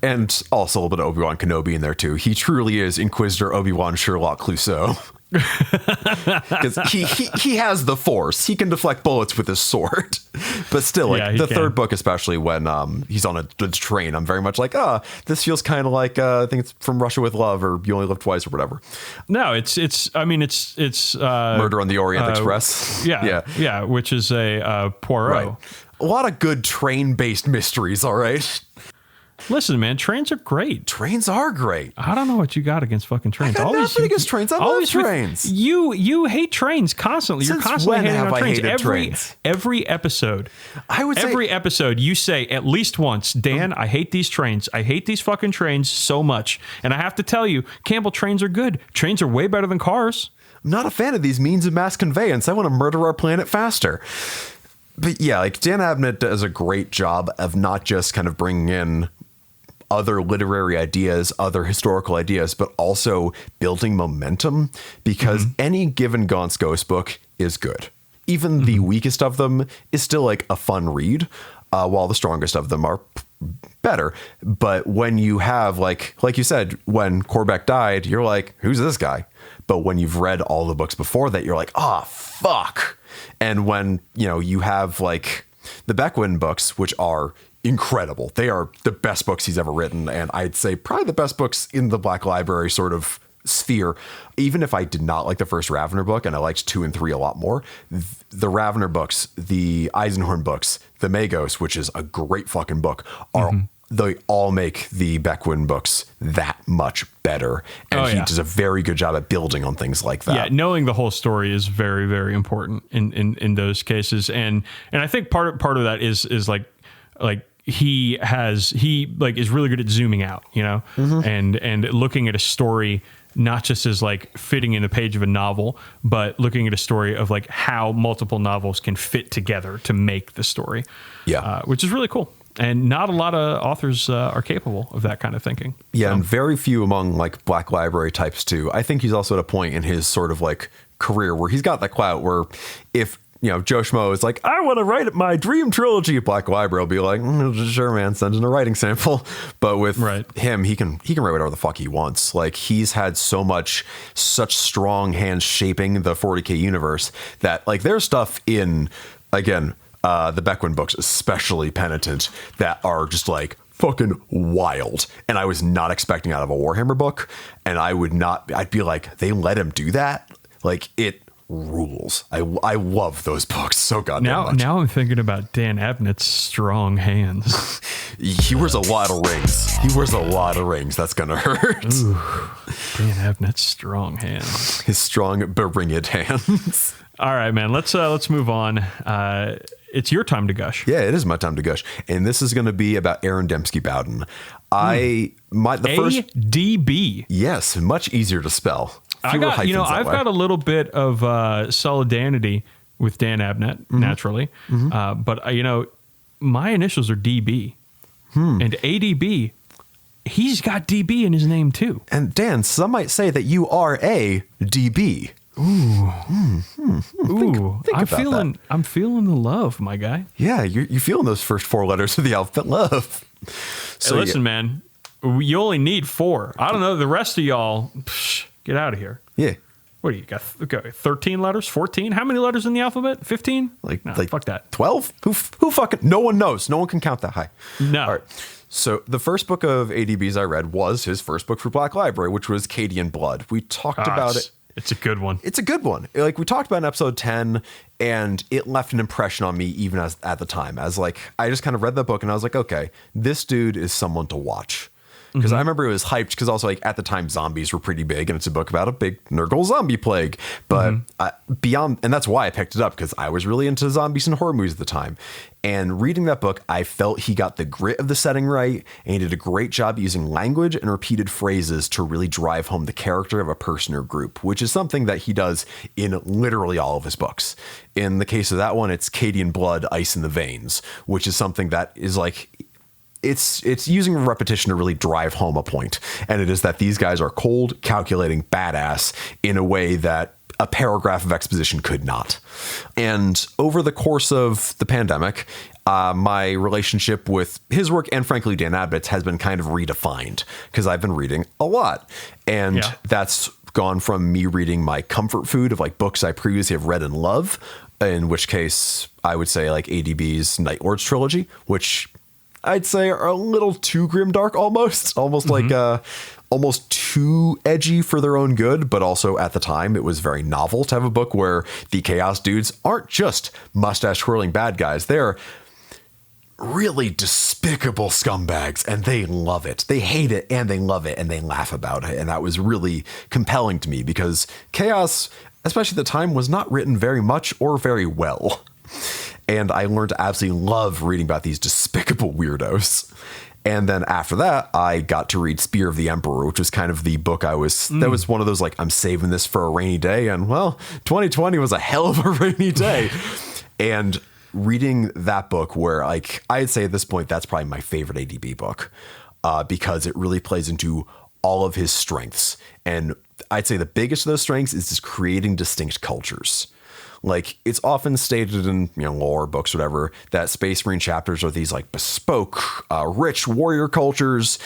and also a little bit of Obi-Wan Kenobi in there too. He truly is Inquisitor Obi-Wan Sherlock Clouseau. Because he has the Force. He can deflect bullets with his sword. But still, the third book, especially when he's on a train, I'm very much like, this feels kind of like I think it's From Russia with Love or You Only Live Twice or whatever. No, it's Murder on the Orient Express. Yeah, which is a Poirot. Right. A lot of good train-based mysteries. All right. Listen, man, trains are great. Trains are great. I don't know what you got against fucking trains. I got nothing against trains. I love trains. You hate trains constantly. Since You're constantly when hating have on I trains. hated trains? Every episode. I would say every episode you say at least once, Dan, I hate these trains. I hate these fucking trains so much. And I have to tell you, Campbell, trains are good. Trains are way better than cars. I'm not a fan of these means of mass conveyance. I want to murder our planet faster. But yeah, like Dan Abnett does a great job of not just kind of bringing in other literary ideas, other historical ideas, but also building momentum, because any given Gaunt's Ghost book is good. Even the weakest of them is still like a fun read, while the strongest of them are better. But when you have like you said, when Corbeck died, you're like, who's this guy? But when you've read all the books before that, you're like, ah, fuck. And when, you know, you have like the Beckwin books, which are incredible. They are the best books he's ever written. And I'd say probably the best books in the Black Library sort of sphere. Even if I did not like the first Ravener book and I liked 2 and 3 a lot more, the Ravener books, the Eisenhorn books, the Magos, which is a great fucking book, are they all make the Beckwin books that much better. And he does a very good job at building on things like that. Yeah, knowing the whole story is very, very important in those cases. And I think part of that is like he is really good at zooming out, you know, and looking at a story not just as like fitting in the page of a novel, but looking at a story of like how multiple novels can fit together to make the story. Yeah, which is really cool. And not a lot of authors are capable of that kind of thinking. Yeah, so. And very few among like Black Library types too. I think he's also at a point in his sort of like career where he's got that clout where if, you know, Joe Schmo is like, I want to write my dream trilogy, Black Library will be like, sure, man, send in a writing sample. But with him, he can write whatever the fuck he wants. Like, he's had such strong hands shaping the 40k universe that like there's stuff in, again, the Beckwin books, especially Penitent, that are just like fucking wild. And I was not expecting out of a Warhammer book. And I'd be like, they let him do that? Like, it rules. I love those books so goddamn much. Now I'm thinking about Dan Abnett's strong hands. He wears a lot of rings. That's gonna hurt. Ooh, Dan Abnett's strong hands. His strong beringed hands. All right, man. Let's move on. It's your time to gush. Yeah, it is my time to gush, and this is going to be about Aaron Dembski Bowden. The first ADB. Yes, much easier to spell. I've got a little bit of solidarity with Dan Abnett, naturally. But, my initials are DB. And ADB, he's got DB in his name, too. And Dan, some might say that you are a DB. Ooh. Think I'm feeling the love, my guy. Yeah, you're feeling those first 4 letters of the alphabet, love. So hey, listen, man, you only need 4. I don't know. The rest of y'all, get out of here. Yeah. What do you got? Okay, 13 letters, 14? How many letters in the alphabet? 15? Like fuck that. 12? Who fucking? No one knows. No one can count that high. No. All right. So the first book of ADB's I read was his first book for Black Library, which was Cadian Blood. We talked about it. It's a good one. It's a good one. Like, we talked about in episode 10, and it left an impression on me even at the time. As like, I just kind of read the book and I was like, okay, this dude is someone to watch. Because I remember it was hyped because also like at the time zombies were pretty big, and it's a book about a big Nurgle zombie plague. But beyond, and that's why I picked it up, because I was really into zombies and horror movies at the time. And reading that book, I felt he got the grit of the setting right, and he did a great job using language and repeated phrases to really drive home the character of a person or group, which is something that he does in literally all of his books. In the case of that one, it's Cadian Blood, Ice in the Veins, which is something that is like, it's using repetition to really drive home a point. And it is that these guys are cold, calculating badass in a way that a paragraph of exposition could not. And over the course of the pandemic, my relationship with his work and frankly Dan Abnett's has been kind of redefined, because I've been reading a lot. And that's gone from me reading my comfort food of like books I previously have read and love, in which case I would say like ADB's Night Lords trilogy, which I'd say are a little too grimdark, almost like almost too edgy for their own good. But also at the time, it was very novel to have a book where the Chaos dudes aren't just mustache twirling bad guys. They're really despicable scumbags, and they love it. They hate it and they love it and they laugh about it. And that was really compelling to me because Chaos, especially at the time, was not written very much or very well. And I learned to absolutely love reading about these despicable weirdos. And then after that, I got to read Spear of the Emperor, which was kind of the book that was one of those, like, I'm saving this for a rainy day. And well, 2020 was a hell of a rainy day. And reading that book where, like, I'd say at this point, that's probably my favorite ADB book because it really plays into all of his strengths. And I'd say the biggest of those strengths is just creating distinct cultures. Like, it's often stated in, lore books, whatever, that Space Marine chapters are these, like, bespoke, rich warrior cultures.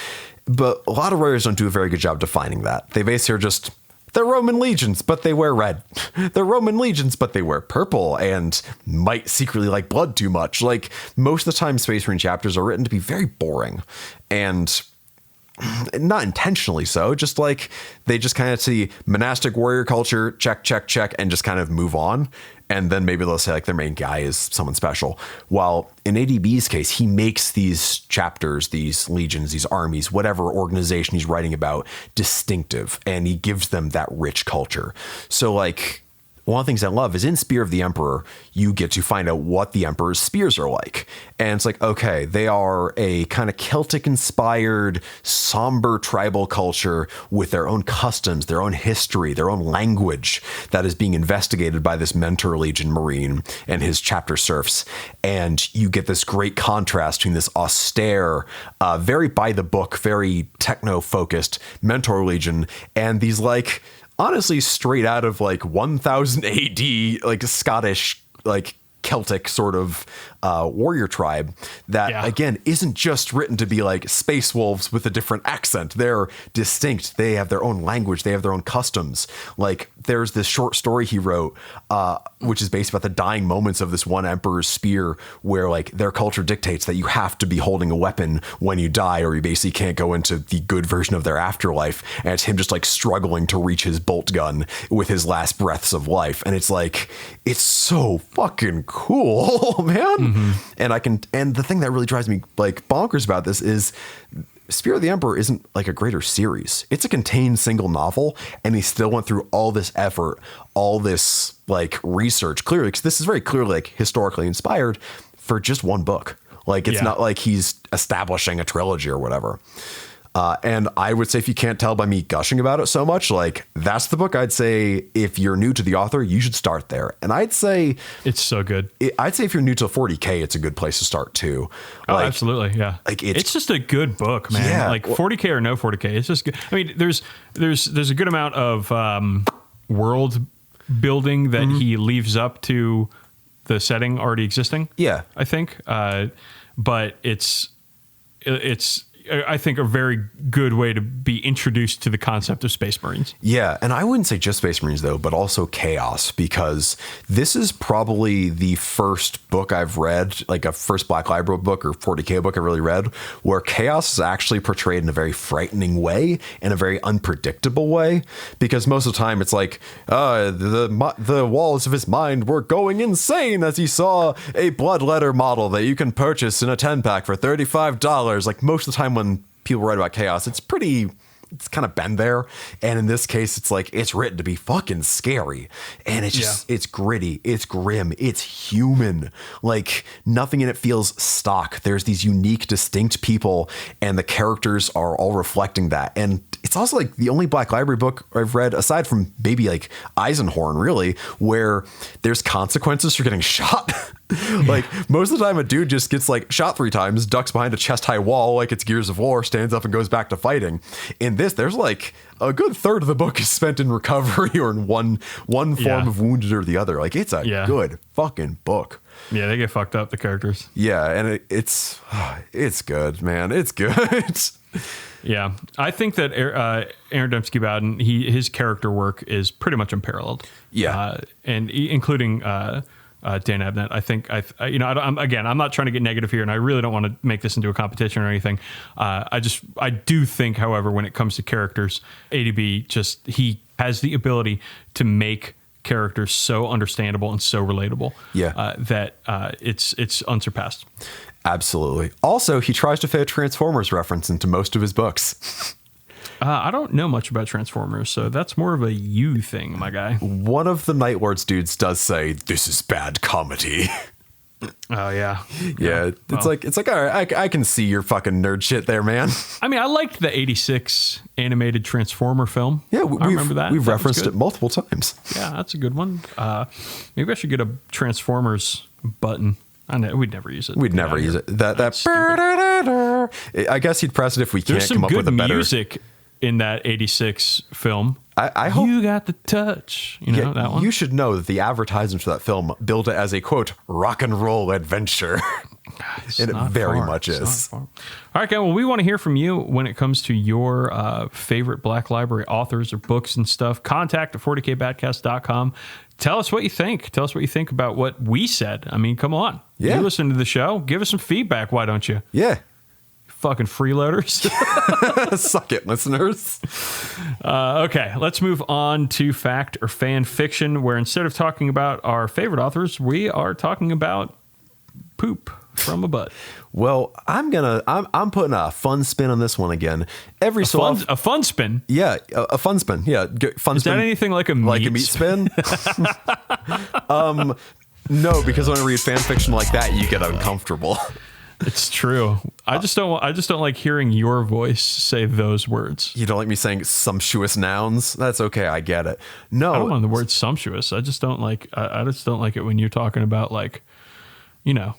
But a lot of writers don't do a very good job defining that. They basically are just, they're Roman legions, but they wear red. They're Roman legions, but they wear purple and might secretly like blood too much. Like, most of the time, Space Marine chapters are written to be very boring. And not intentionally so, just like they just kind of see monastic warrior culture, check, and just kind of move on. And then maybe they'll say like their main guy is someone special. While in ADB's case, he makes these chapters, these legions, these armies, whatever organization he's writing about, distinctive, and he gives them that rich culture. So like, one of the things I love is in Spear of the Emperor, you get to find out what the Emperor's spears are like. And it's like, okay, they are a kind of Celtic-inspired, somber tribal culture with their own customs, their own history, their own language that is being investigated by this Mentor Legion Marine and his chapter serfs. And you get this great contrast between this austere, very by the book, very techno-focused Mentor Legion and these like, honestly, straight out of like 1000 AD, like Scottish, like Celtic sort of warrior tribe that, again, isn't just written to be like space wolves with a different accent. They're distinct. They have their own language. They have their own customs. Like, there's this short story he wrote, which is based about the dying moments of this one emperor's spear, where like their culture dictates that you have to be holding a weapon when you die, or you basically can't go into the good version of their afterlife. And it's him just like struggling to reach his bolt gun with his last breaths of life. And it's like, it's so fucking cool, man. And the thing that really drives me like bonkers about this is Spear of the Emperor isn't like a greater series. It's a contained single novel, and he still went through all this effort, all this like research, clearly, because this is very clearly like historically inspired for just one book. Like, it's not like he's establishing a trilogy or whatever. And I would say, if you can't tell by me gushing about it so much, like, that's the book I'd say if you're new to the author, you should start there. And I'd say it's so good. I'd say if you're new to 40k, it's a good place to start too. Oh, absolutely. Yeah. Like, it's just a good book, man. Yeah, like 40k or no 40k. It's just good. I mean, there's a good amount of world building that he leaves up to the setting already existing. Yeah. I think. But it's I think a very good way to be introduced to the concept of Space Marines. Yeah, and I wouldn't say just Space Marines, though, but also Chaos, because this is probably the first book I've read, like a first Black Library book or 40k book I really read, where Chaos is actually portrayed in a very frightening way, in a very unpredictable way, because most of the time it's like, the walls of his mind were going insane as he saw a bloodletter model that you can purchase in a 10-pack for $35. Like, most of the time when people write about Chaos, it's kind of been there. And in this case, it's like, it's written to be fucking scary. And it's just, it's gritty, it's grim, it's human. Like, nothing in it feels stock. There's these unique, distinct people, and the characters are all reflecting that. And it's also like the only Black Library book I've read, aside from maybe like Eisenhorn, really, where there's consequences for getting shot. Like, most of the time a dude just gets like shot 3 times, ducks behind a chest high wall like it's Gears of War, stands up and goes back to fighting. In this, there's like a good third of the book is spent in recovery or in one form of wounded or the other. Like, it's a good fucking book. Yeah, they get fucked up, the characters. Yeah, and it's good, man. It's good. Yeah, I think that Aaron Dembski-Bowden, his character work is pretty much unparalleled. Yeah, and including Dan Abnett. I think I'm not trying to get negative here, and I really don't want to make this into a competition or anything. I do think, however, when it comes to characters, ADB he has the ability to make characters so understandable and so relatable. Yeah, that it's unsurpassed. Absolutely. Also, he tries to fit a Transformers reference into most of his books. I don't know much about Transformers, so that's more of a you thing, my guy. One of the Night Lords dudes does say, "This is bad comedy." Oh yeah. Yeah, it's like all right, I can see your fucking nerd shit there, man. I mean, I liked the 86 animated Transformer film. Yeah, I remember that. We've That referenced was it good. multiple times. Yeah, that's a good one. Maybe I should get a Transformers button. I know we'd never use it. We'd never use it. I guess he'd press it if we can't There's some come up with good a better music in that 86 film. I hope You got the touch. You know that one? You should know that the advertisements for that film billed it as a quote rock and roll adventure. And it very much is. All right, guys. Well, we want to hear from you when it comes to your favorite Black Library authors or books and stuff. Contact at 40kbadcast.com. Tell us what you think. Tell us what you think about what we said. I mean, come on. Yeah. You listen to the show. Give us some feedback. Why don't you? Yeah. Fucking freeloaders. Suck it, listeners. Okay, let's move on to fact or fan fiction, where instead of talking about our favorite authors, we are talking about poop from a butt. Well, I'm putting a fun spin on this one again. A fun spin. Yeah, a fun spin. Yeah, fun Is spin. that anything like a meat spin? No, because when I read fan fiction like that, you get uncomfortable. It's true. I just don't like hearing your voice say those words. You don't like me saying sumptuous nouns? That's okay. I get it. No, I don't want the word sumptuous. I just don't like. I just don't like it when you're talking about like, you know.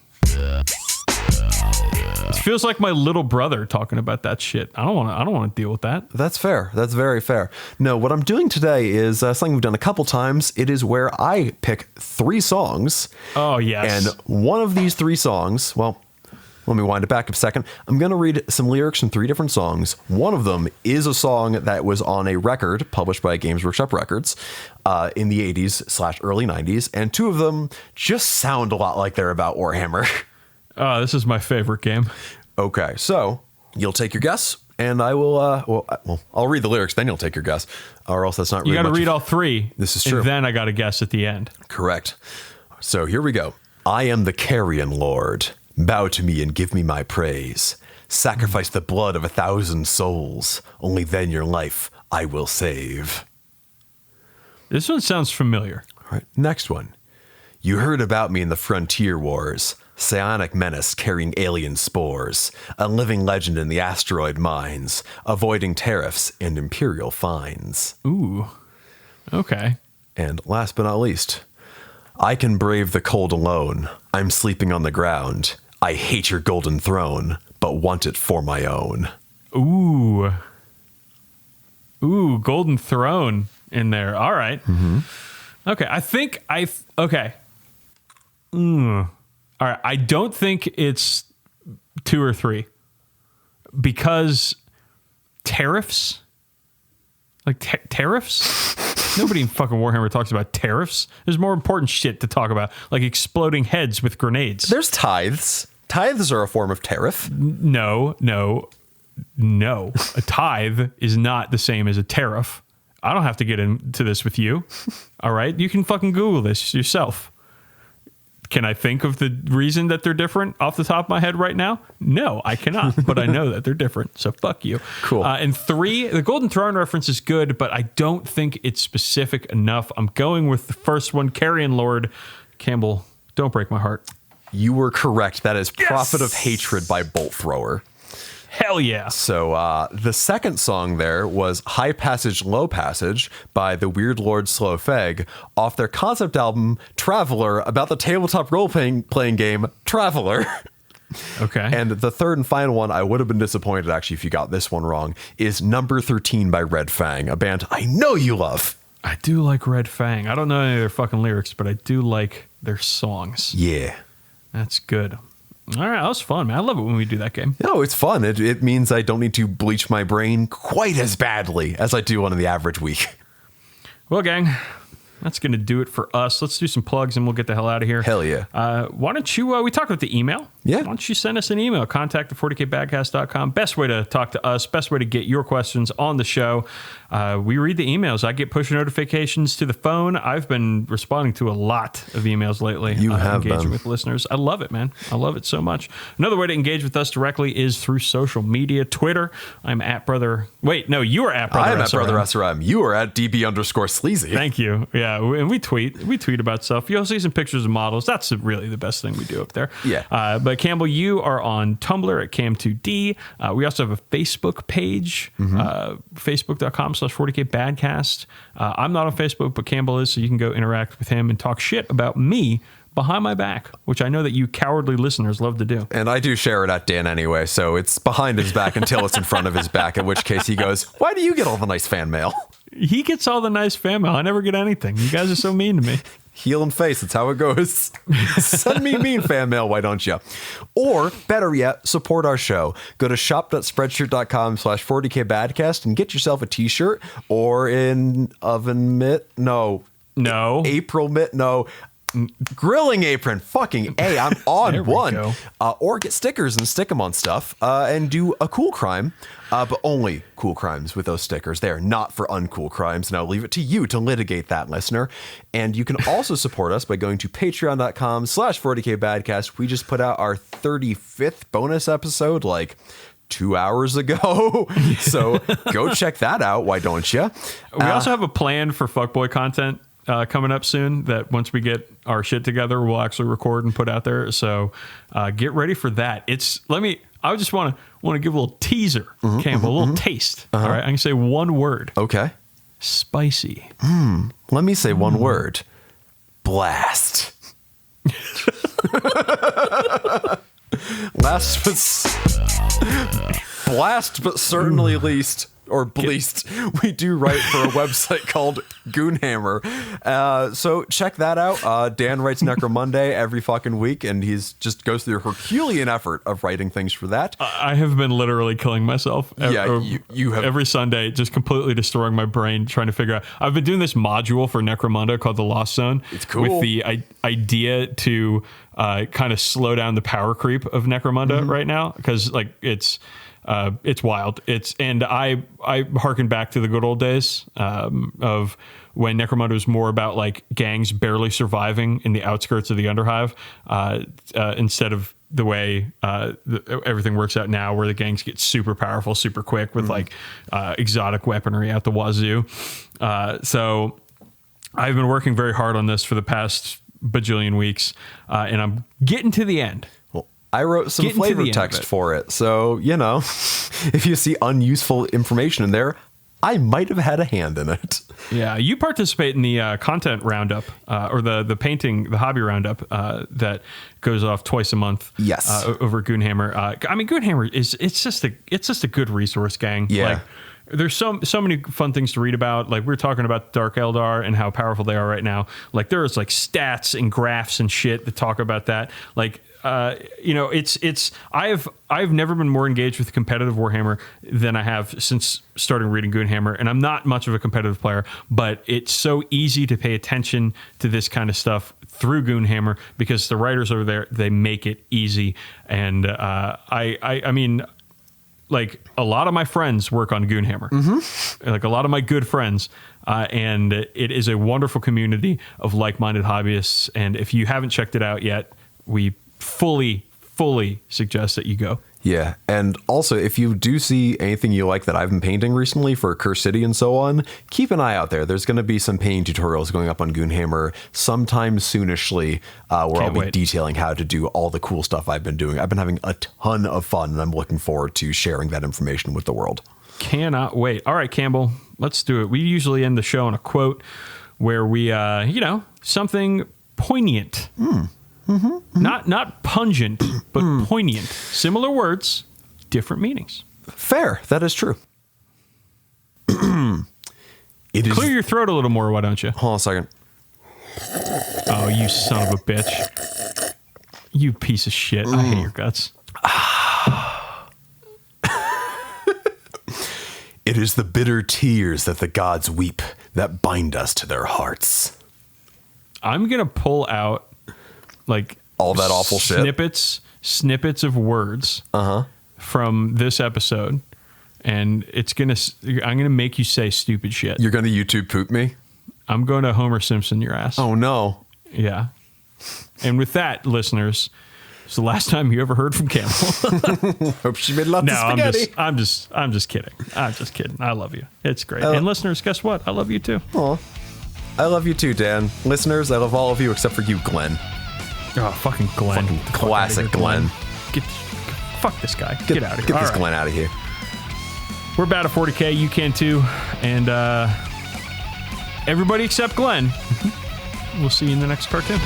It feels like my little brother talking about that shit. I don't want to deal with that. That's fair. That's very fair. No, what I'm doing today is something we've done a couple times. It is where I pick 3 songs. Oh yes. And one of these 3 songs, well, let me wind it back a second. I'm going to read some lyrics from 3 different songs. One of them is a song that was on a record published by Games Workshop Records in the 80s/early 90s. And 2 of them just sound a lot like they're about Warhammer. Oh, this is my favorite game. Okay, so you'll take your guess, and I will, I'll read the lyrics, then you'll take your guess, or else that's not really You got to much read all 3. This is true. And then I got to guess at the end. Correct. So here we go. I am the Carrion Lord. Bow to me and give me my praise. Sacrifice the blood of 1,000 souls. Only then your life I will save. This one sounds familiar. All right, next one. You heard about me in the frontier wars. Psionic menace carrying alien spores. A living legend in the asteroid mines. Avoiding tariffs and imperial fines. Ooh. Okay. And last but not least. I can brave the cold alone. I'm sleeping on the ground. I hate your golden throne, but want it for my own. Ooh. Ooh, Golden Throne in there. All right. Mm-hmm. Okay. Okay. All right. I don't think it's 2 or 3 because tariffs, like tariffs. Nobody in fucking Warhammer talks about tariffs. There's more important shit to talk about, like exploding heads with grenades. There's tithes. Tithes are a form of tariff. No. A tithe is not the same as a tariff. I don't have to get into this with you. All right? You can fucking Google this yourself. Can I think of the reason that they're different off the top of my head right now? No, I cannot, but I know that they're different, so fuck you. Cool. And 3, the Golden Throne reference is good, but I don't think it's specific enough. I'm going with the first one, Carrion Lord. Campbell, don't break my heart. You were correct. That is Prophet of Hatred by Bolt Thrower. Hell yeah. So the second song there was High Passage, Low Passage by the Weird Lord Slow Feg off their concept album Traveler, about the tabletop role-playing game Traveler. Okay. And the third and final one, I would have been disappointed actually if you got this one wrong, is Number 13 by Red Fang, a band I know you love. I do like Red Fang. I don't know any of their fucking lyrics, but I do like their songs. Yeah. That's good. All right, that was fun, man. I love it when we do that game. No, it's fun. It means I don't need to bleach my brain quite as badly as I do on the average week. Well, gang, that's going to do it for us. Let's do some plugs and we'll get the hell out of here. Hell yeah. Why don't you, we talked about the email. Yeah. Why don't you send us an email, contact at 40kbadcast.com. Best way to talk to us, best way to get your questions on the show. We read the emails. I get push notifications to the phone. I've been responding to a lot of emails lately. You have engaging been. with listeners. I love it, man. I love it so much. Another way to engage with us directly is through social media. Twitter, I'm at brother. Wait, no, you are at brother. I'm at SRM. brother SRM. You are at DB_sleazy. Thank you. Yeah, and we tweet about stuff. You'll see some pictures of models. That's really the best thing we do up there. Yeah. But Campbell, you are on Tumblr at Cam2D. We also have a Facebook page, facebook.com/40k Badcast. I'm not on Facebook, but Campbell is, so you can go interact with him and talk shit about me behind my back, which I know that you cowardly listeners love to do. And I do share it at Dan anyway, so it's behind his back until it's in front of his back, in which case he goes, why do you get all the nice fan mail? He gets all the nice fan mail. I never get anything. You guys are so mean to me. Heel and face, it's how it goes. Send me mean fan mail, why don't you? Or, better yet, support our show. Go to shop.spreadshirt.com/40k Badcast and get yourself a t-shirt or an oven mitt. No. April mitt. No. Grilling apron. Fucking A, I'm on one. Or get stickers and stick them on stuff and do a cool crime. But only cool crimes with those stickers. They're not for uncool crimes. And I'll leave it to you to litigate that, listener. And you can also support us by going to patreon.com/40k Badcast. We just put out our 35th bonus episode like 2 hours ago. So go check that out. Why don't you? We also have a plan for fuckboy content coming up soon that once we get our shit together, we'll actually record and put out there. So get ready for that. I just want to give a little teaser, Campbell, a little taste. All right. I can say one word. Okay. Spicy. Let me say one word. Blast. Last but certainly least, or Bleast, we do write for a website called Goonhammer. So check that out. Dan writes Necro Monday every fucking week, and he's just goes through a Herculean effort of writing things for that. I have been literally killing myself. You have every Sunday, just completely destroying my brain trying to figure out. I've been doing this module for Necromunda called the Lost Zone. It's cool. With the idea to kind of slow down the power creep of Necromunda right now, because like it's wild. I harken back to the good old days of when Necromunda was more about like gangs barely surviving in the outskirts of the Underhive instead of the way everything works out now, where the gangs get super powerful, super quick with like exotic weaponry out the wazoo. So I've been working very hard on this for the past bajillion weeks, and I'm getting to the end. I wrote some flavor text for it. So, if you see unuseful information in there, I might have had a hand in it. Yeah, you participate in the content roundup or the painting, the hobby roundup that goes off twice a month. Yes, over at Goonhammer. Goonhammer it's just a good resource, gang. Yeah. Like, there's so many fun things to read about. Like, we're talking about Dark Eldar and how powerful they are right now. Like, there's like stats and graphs and shit that talk about that. Like, I've never been more engaged with competitive Warhammer than I have since starting reading Goonhammer, and I'm not much of a competitive player, but it's so easy to pay attention to this kind of stuff through Goonhammer because the writers over there, they make it easy. And I mean, like, a lot of my friends work on Goonhammer, like a lot of my good friends, and it is a wonderful community of like-minded hobbyists. And if you haven't checked it out yet, we fully suggest that you go. Yeah, and also if you do see anything you like that I've been painting recently for Curse City and so on, keep an eye out there. There's going to be some painting tutorials going up on Goonhammer sometime soonishly, where I'll be detailing how to do all the cool stuff I've been doing. I've been having a ton of fun, and I'm looking forward to sharing that information with the world. Cannot wait. All right, Campbell, let's do it. We usually end the show on a quote where we, something poignant. Not pungent, but poignant. Similar words, different meanings. Fair. That is true. Clear your throat a little more, why don't you? Hold on a second. Oh, you son of a bitch. You piece of shit. I hate your guts. It is the bitter tears that the gods weep that bind us to their hearts. I'm going to pull out like all that awful shit, snippets of words from this episode, and I'm gonna make you say stupid shit. You're gonna YouTube poop me? I'm going to Homer Simpson your ass. Oh no. Yeah. And with that, listeners, it's the last time you ever heard from Camel. Hope she made lots of spaghetti. I'm just kidding. I'm just kidding. I love you. It's great. And listeners, guess what? I love you too. Aw. I love you too, Dan. Listeners, I love all of you except for you, Glenn. Oh, fucking Glenn. Fucking classic Glenn. Fuck this guy. Get out of here. Get this Glenn out of here. We're bad at 40k. You can too. And everybody except Glenn. We'll see you in the next cartoon.